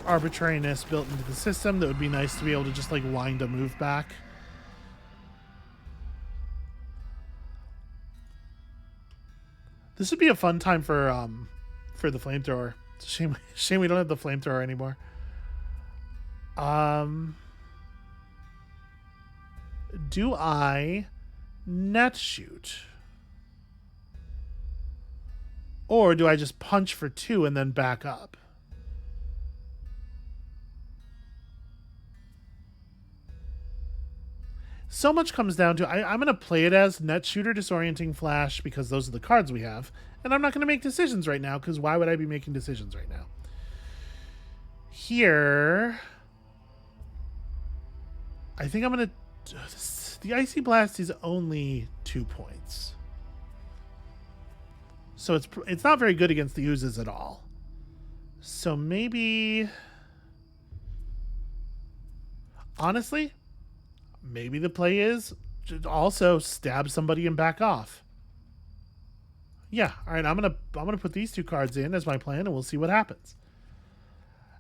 arbitrariness built into the system that would be nice to be able to just like wind a move back. This would be a fun time for the flamethrower. It's a shame we don't have the flamethrower anymore. Do I net shoot? Or do I just punch for 2 and then back up? So much comes down to, I'm going to play it as net shooter, disorienting flash, because those are the cards we have. And I'm not going to make decisions right now, because why would I be making decisions right now? Here... I think I'm going to... the Icy Blast is only 2 points. So it's not very good against the oozes at all. So maybe... honestly, maybe the play is also stab somebody and back off. Yeah, all right, I'm gonna put these 2 cards in as my plan, and we'll see what happens.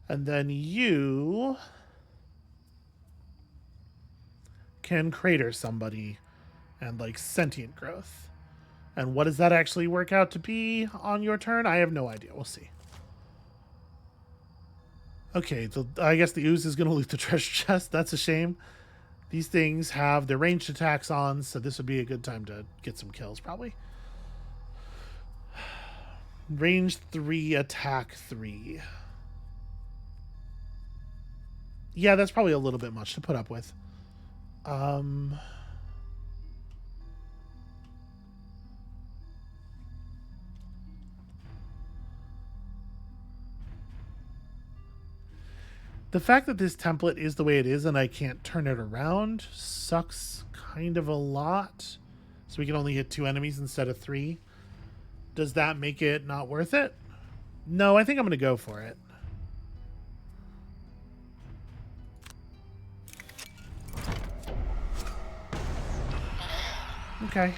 And then you can crater somebody and like sentient growth. And what does that actually work out to be on your turn? I have no idea. We'll see. Okay, so I guess the ooze is going to loot the treasure chest. That's a shame. These things have their ranged attacks on, so this would be a good time to get some kills, probably. Range 3, attack 3. Yeah, that's probably a little bit much to put up with. The fact that this template is the way it is and I can't turn it around sucks kind of a lot. So we can only hit 2 enemies instead of 3. Does that make it not worth it? No, I think I'm going to go for it. Okay.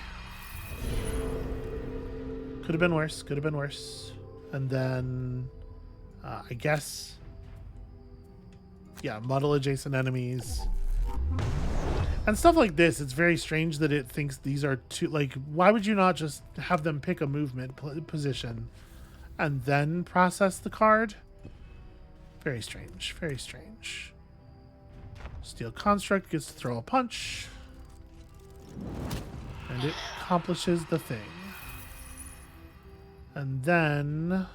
Could have been worse. Could have been worse. And then, I guess... yeah, muddle adjacent enemies. And stuff like this, it's very strange that it thinks these are two... like, why would you not just have them pick a movement position and then process the card? Very strange. Very strange. Steel Construct gets to throw a punch. And it accomplishes the thing. And then...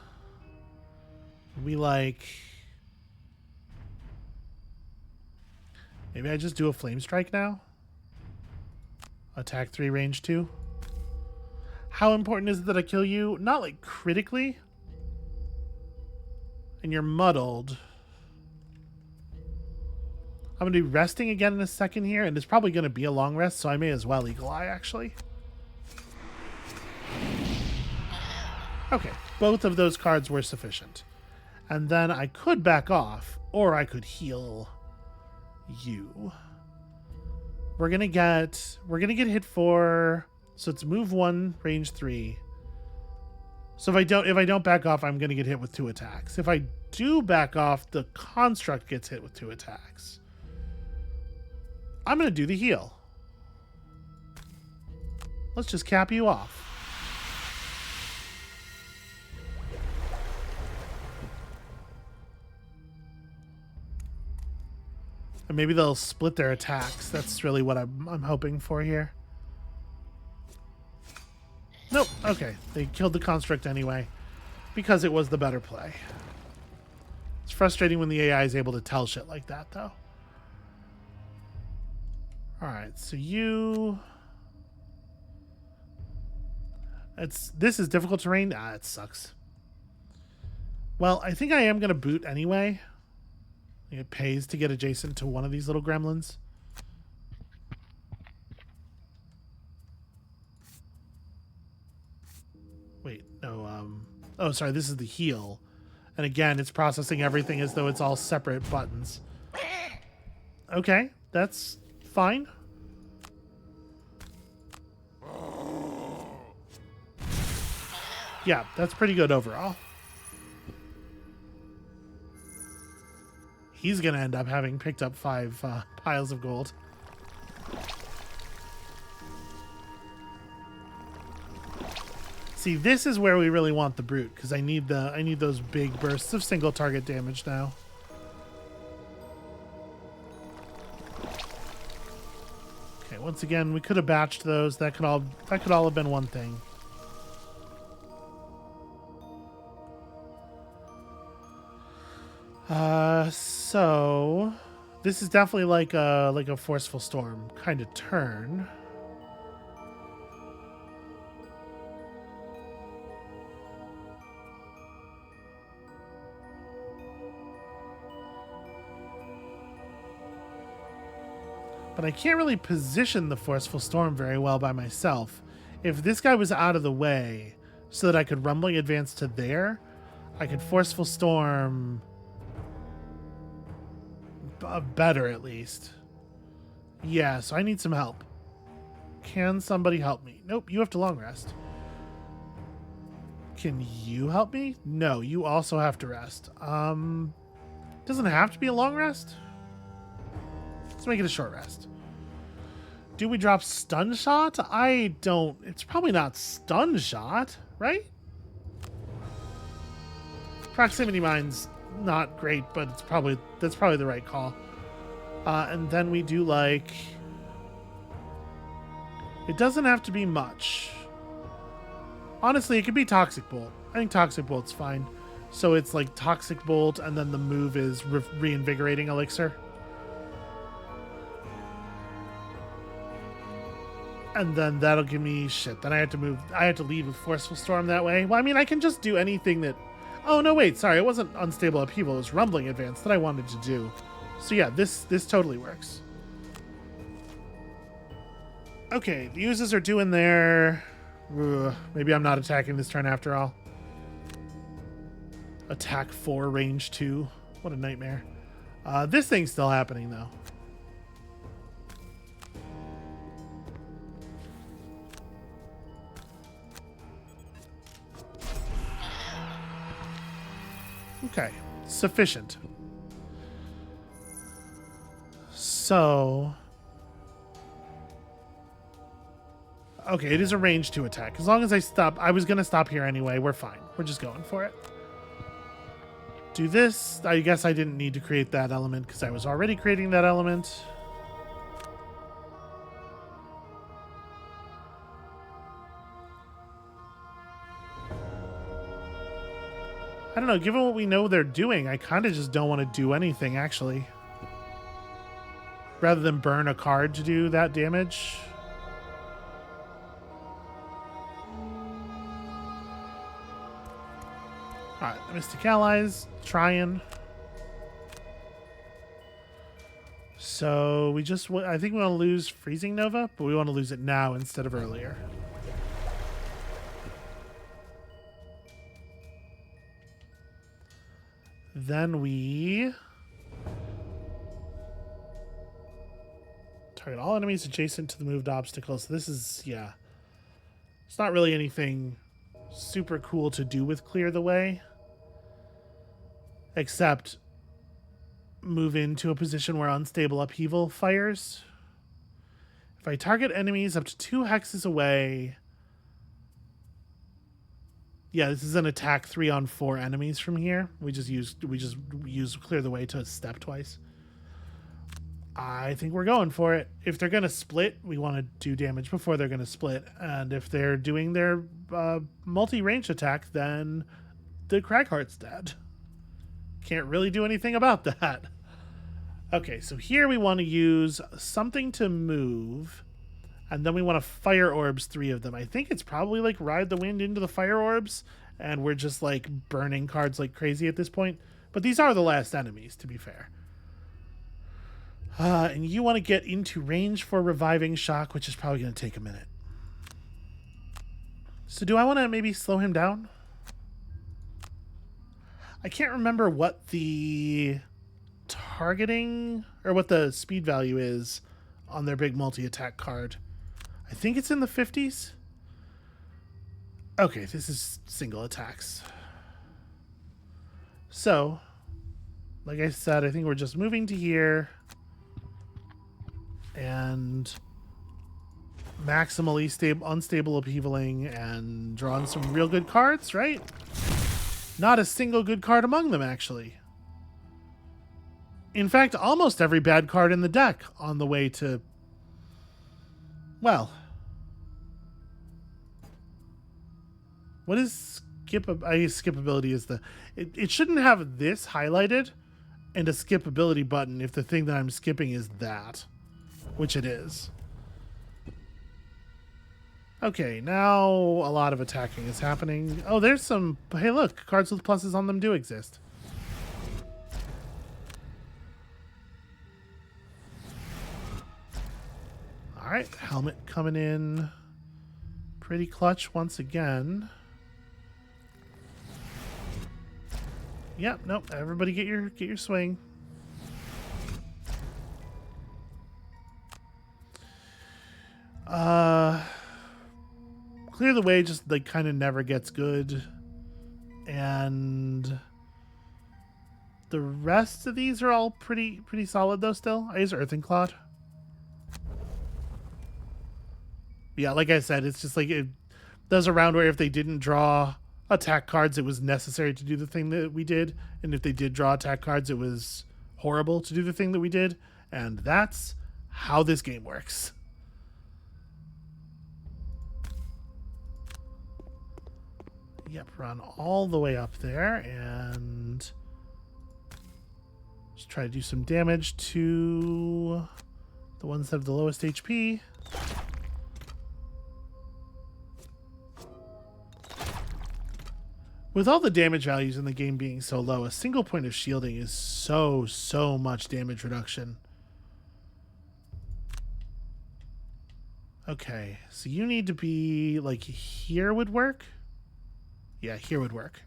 we like... maybe I just do a Flame Strike now? Attack 3, range 2? How important is it that I kill you? Not like critically. And you're muddled. I'm going to be resting again in a second here, and it's probably going to be a long rest, so I may as well Eagle Eye, actually. Okay, both of those cards were sufficient. And then I could back off, or I could heal you. We're gonna get hit for, so it's move 1, range 3. So if I don't back off, I'm gonna get hit with 2 attacks. If I do back off, the construct gets hit with 2 attacks. I'm gonna do the heal. Let's just cap you off. And maybe they'll split their attacks. That's really what I'm hoping for here. Nope. Okay. They killed the construct anyway because it was the better play. It's frustrating when the AI is able to tell shit like that, though. Alright, so you... This is difficult terrain? Ah, it sucks. Well, I think I am going to boot anyway. It pays to get adjacent to one of these little gremlins. Wait, no, oh, sorry, this is the heal. And again, it's processing everything as though it's all separate buttons. Okay, that's fine. Yeah, that's pretty good overall. He's going to end up having picked up 5 piles of gold. See, this is where we really want the brute, because I need those big bursts of single target damage now. Okay, once again, we could have batched those. That could all have been one thing. So this is definitely like a forceful storm kind of turn. But I can't really position the forceful storm very well by myself. If this guy was out of the way so that I could rumbling advance to there, I could forceful storm better at least. Yeah, so I need some help. Can somebody help me? Nope, you have to long rest. Can you help me? No, you also have to rest. Doesn't have to be a long rest. Let's make it a short rest. Do we drop stun shot? I don't. It's probably not stun shot, right? Proximity mine's not great, but that's probably the right call. And then we do like... It doesn't have to be much. Honestly, it could be Toxic Bolt. I think Toxic Bolt's fine. So it's like Toxic Bolt, and then the move is Reinvigorating Elixir. And then that'll give me shit. Then I have to lead with Forceful Storm that way. Well, I mean, I can just do anything that... Oh, no, wait, sorry. It wasn't Unstable Upheaval. It was Rumbling Advance that I wanted to do. So yeah, this totally works. Okay, the uses are doing their... maybe I'm not attacking this turn after all. Attack 4, range 2. What a nightmare. This thing's still happening, though. Okay, sufficient. So... Okay, it is a range 2 attack. As long as I stop... I was going to stop here anyway. We're fine. We're just going for it. Do this. I guess I didn't need to create that element because I was already creating that element. I don't know. Given what we know they're doing, I kind of just don't want to do anything, actually. Rather than burn a card to do that damage... Mystic Allies, trying. So we just, I think we want to lose Freezing Nova, but we want to lose it now instead of earlier. Then we target all enemies adjacent to the moved obstacles. So this is, yeah. It's not really anything super cool to do with Clear the Way. Except move into a position where unstable upheaval fires. If I target enemies up to 2 hexes away... Yeah, this is an attack 3 on 4 enemies from here. We just use Clear the Way to step twice. I think we're going for it. If they're going to split, we want to do damage before they're going to split. And if they're doing their multi-range attack, then the Cragheart's dead. Can't really do anything about that. Okay, so here we want to use something to move, and then we want to fire orbs 3 of them. I think it's probably like Ride the Wind into the fire orbs, and we're just like burning cards like crazy at this point. But these are the last enemies, to be fair. And you want to get into range for Reviving Shock, which is probably going to take a minute. So do I want to maybe slow him down? I can't remember what the targeting or what the speed value is on their big multi-attack card. I think it's in the 50s. Okay, this is single attacks. So, like I said, I think we're just moving to here and maximally unstable upheavaling and drawing some real good cards, right? Not a single good card among them, actually. In fact, almost every bad card in the deck on the way to... Well... What is skip... I guess skippability is the... It shouldn't have this highlighted and a skippability button if the thing that I'm skipping is that. Which it is. Okay, now a lot of attacking is happening. Oh, there's some... Hey, look, cards with pluses on them do exist. Alright, helmet coming in. Pretty clutch once again. Yep, nope, everybody get your swing. Clear the Way just like kind of never gets good, and the rest of these are all pretty solid though. Still, I use Earthing Clod. Yeah, like I said, it's just like there's a round where if they didn't draw attack cards, it was necessary to do the thing that we did, and if they did draw attack cards, it was horrible to do the thing that we did, and that's how this game works. Yep, run all the way up there and just try to do some damage to the ones that have the lowest HP. With all the damage values in the game being so low, a single point of shielding is so much damage reduction. Okay, so you need to be like here would work. Yeah, here would work.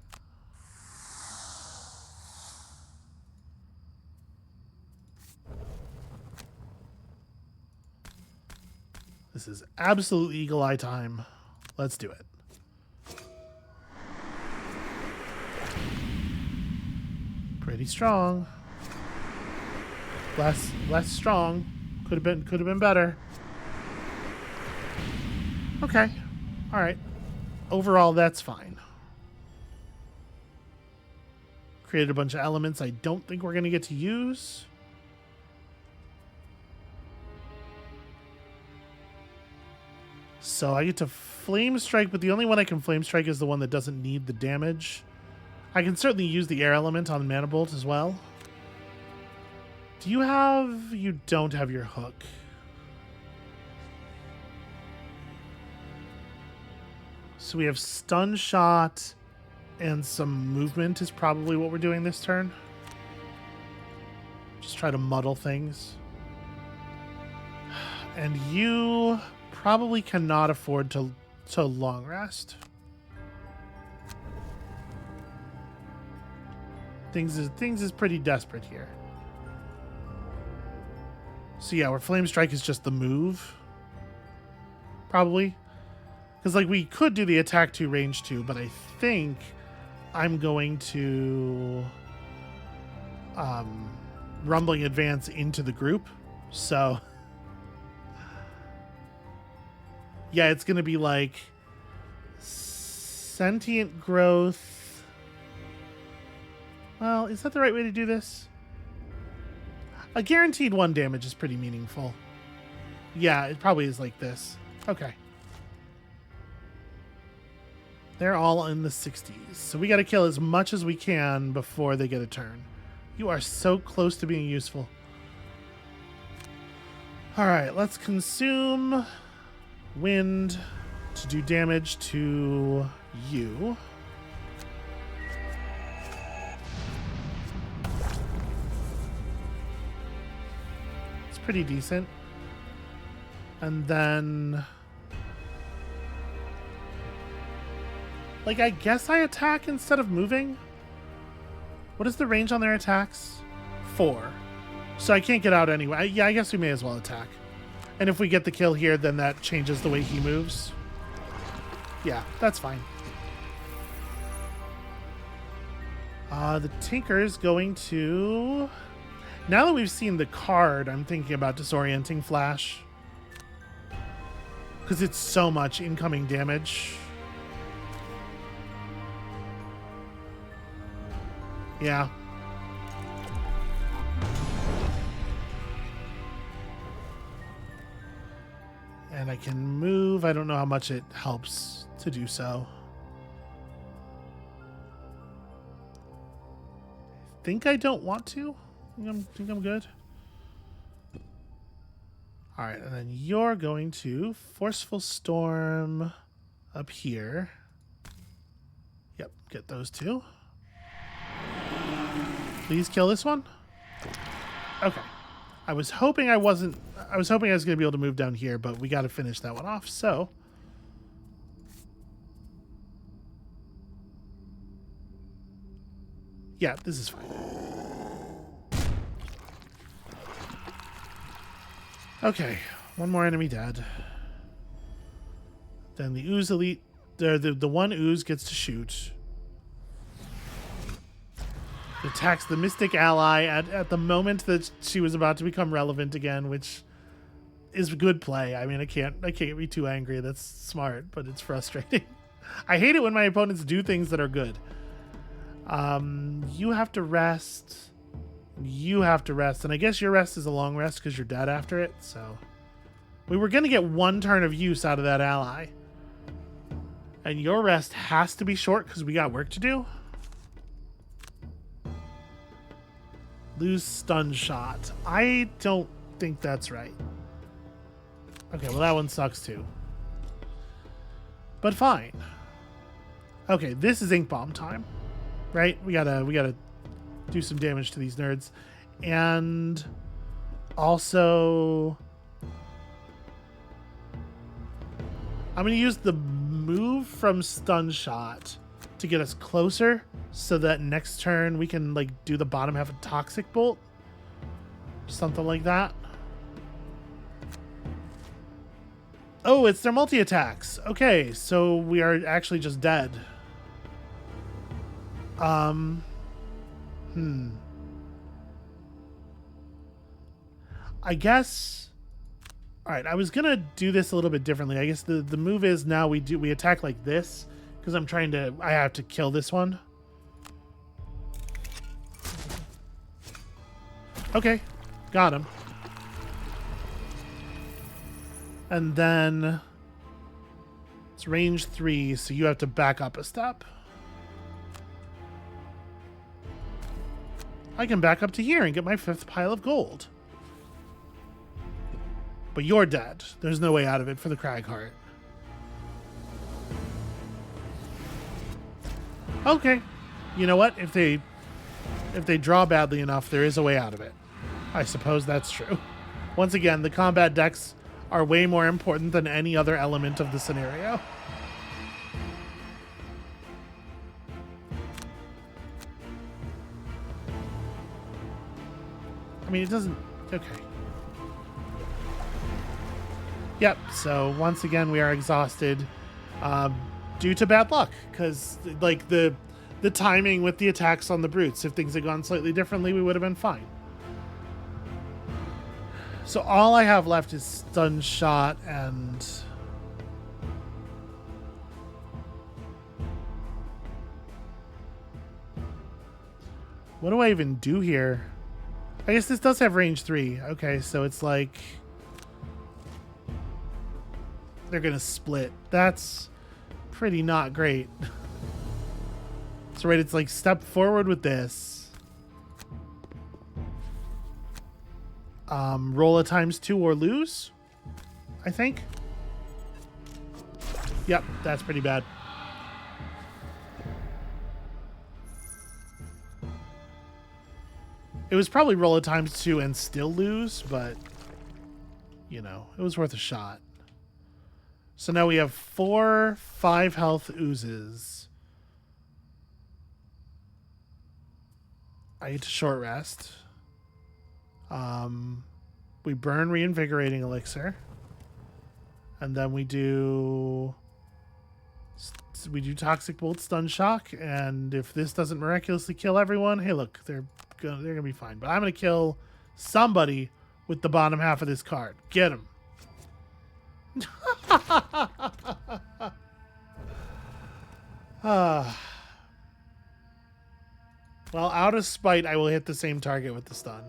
This is absolute eagle eye time. Let's do it. Pretty strong. Less strong. Could have been better. Okay. All right. Overall, that's fine. Created a bunch of elements I don't think we're going to get to use. So I get to Flame Strike, but the only one I can Flame Strike is the one that doesn't need the damage. I can certainly use the air element on Mana Bolt as well. Do you have... You don't have your hook. So we have Stun Shot and some movement is probably what we're doing this turn. Just try to muddle things. And you probably cannot afford to long rest. Things is pretty desperate here. So yeah, where Flame Strike is just the move. Probably. Because like we could do the attack 2, range 2, but I think I'm going to Rumbling Advance into the group. So yeah, it's going to be like Sentient Growth. Well, is that the right way to do this? A guaranteed 1 damage is pretty meaningful. Yeah, it probably is like this. Okay. They're all in the 60s. So we got to kill as much as we can before they get a turn. You are so close to being useful. All right, let's consume wind to do damage to you. It's pretty decent. And then... like, I guess I attack instead of moving? What is the range on their attacks? 4. So I can't get out anyway. Yeah, I guess we may as well attack. And if we get the kill here, then that changes the way he moves. Yeah, that's fine. The Tinker's going to... now that we've seen the card, I'm thinking about Disorienting Flash. Because it's so much incoming damage. Yeah. And I can move. I don't know how much it helps to do so. I think I don't want to. I think I'm good. All right, and then you're going to Forceful Storm up here. Yep, get those two. Please kill this one. Okay. I was hoping I was going to be able to move down here, but we got to finish that one off. So, yeah, this is fine. Okay, one more enemy dead. Then the ooze elite, the one ooze gets to shoot. It attacks the Mystic ally at the moment that she was about to become relevant again, which is good play. I mean, I can't be too angry. That's smart, but it's frustrating. I hate it when my opponents do things that are good. You have to rest. You have to rest, and I guess your rest is a long rest because you're dead after it. So we were gonna get 1 turn of use out of that ally, and your rest has to be short because we got work to do. Lose stun shot. I don't think that's right. Okay, well that one sucks too. But fine. Okay, this is ink bomb time, right? We gotta do some damage to these nerds, and also I'm gonna use the move from stun shot to get us closer, so that next turn we can like do the bottom half of Toxic Bolt, something like that. Oh, it's their multi-attacks. Okay, so we are actually just dead. I guess. All right, I was gonna do this a little bit differently. I guess the move is now we attack like this because I have to kill this one. Okay, got him. And then it's range 3, so you have to back up a step. I can back up to here and get my 5th pile of gold. But you're dead. There's no way out of it for the Cragheart. Okay. You know what? If they draw badly enough, there is a way out of it. I suppose that's true. Once again, the combat decks are way more important than any other element of the scenario. I mean, it doesn't... Okay. Yep, so once again, we are exhausted due to bad luck. Because, like, the timing with the attacks on the brutes, if things had gone slightly differently, we would have been fine. So all I have left is stun shot and... What do I even do here? I guess this does have range 3. Okay, so it's like... They're gonna split. That's pretty not great. So right, it's like step forward with this. Roll a ×2 or lose, I think. Yep, that's pretty bad. It was probably roll a ×2 and still lose, but, you know, it was worth a shot. So now we have 4 5 health oozes. I get to short rest. We burn reinvigorating elixir. And then we do toxic bolt, stun shock, and if this doesn't miraculously kill everyone, hey look, they're gonna be fine. But I'm gonna kill somebody with the bottom half of this card. Get him. Well, out of spite, I will hit the same target with the stun.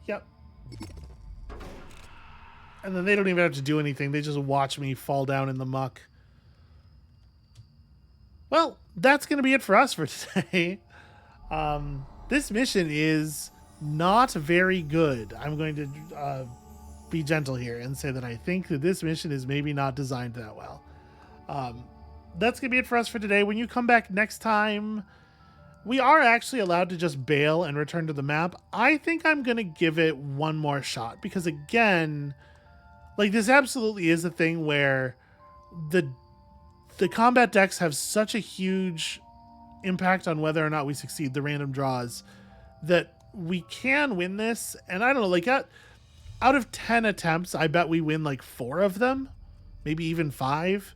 Yep. And then they don't even have to do anything. They just watch me fall down in the muck. Well, that's going to be it for us for today. This mission is not very good. I'm going to be gentle here and say that I think that this mission is maybe not designed that well. That's going to be it for us for today. When you come back next time, we are actually allowed to just bail and return to the map. I think I'm going to give it one more shot because, again, like, this absolutely is a thing where the combat decks have such a huge impact on whether or not we succeed, the random draws, that we can win this. And I don't know, like, out of 10 attempts, I bet we win like 4 of them, maybe even 5.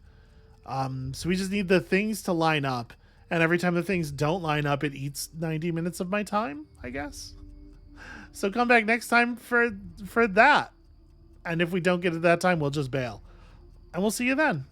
So we just need the things to line up. And every time the things don't line up, it eats 90 minutes of my time, I guess. So come back next time for that. And if we don't get it that time, we'll just bail. And we'll see you then.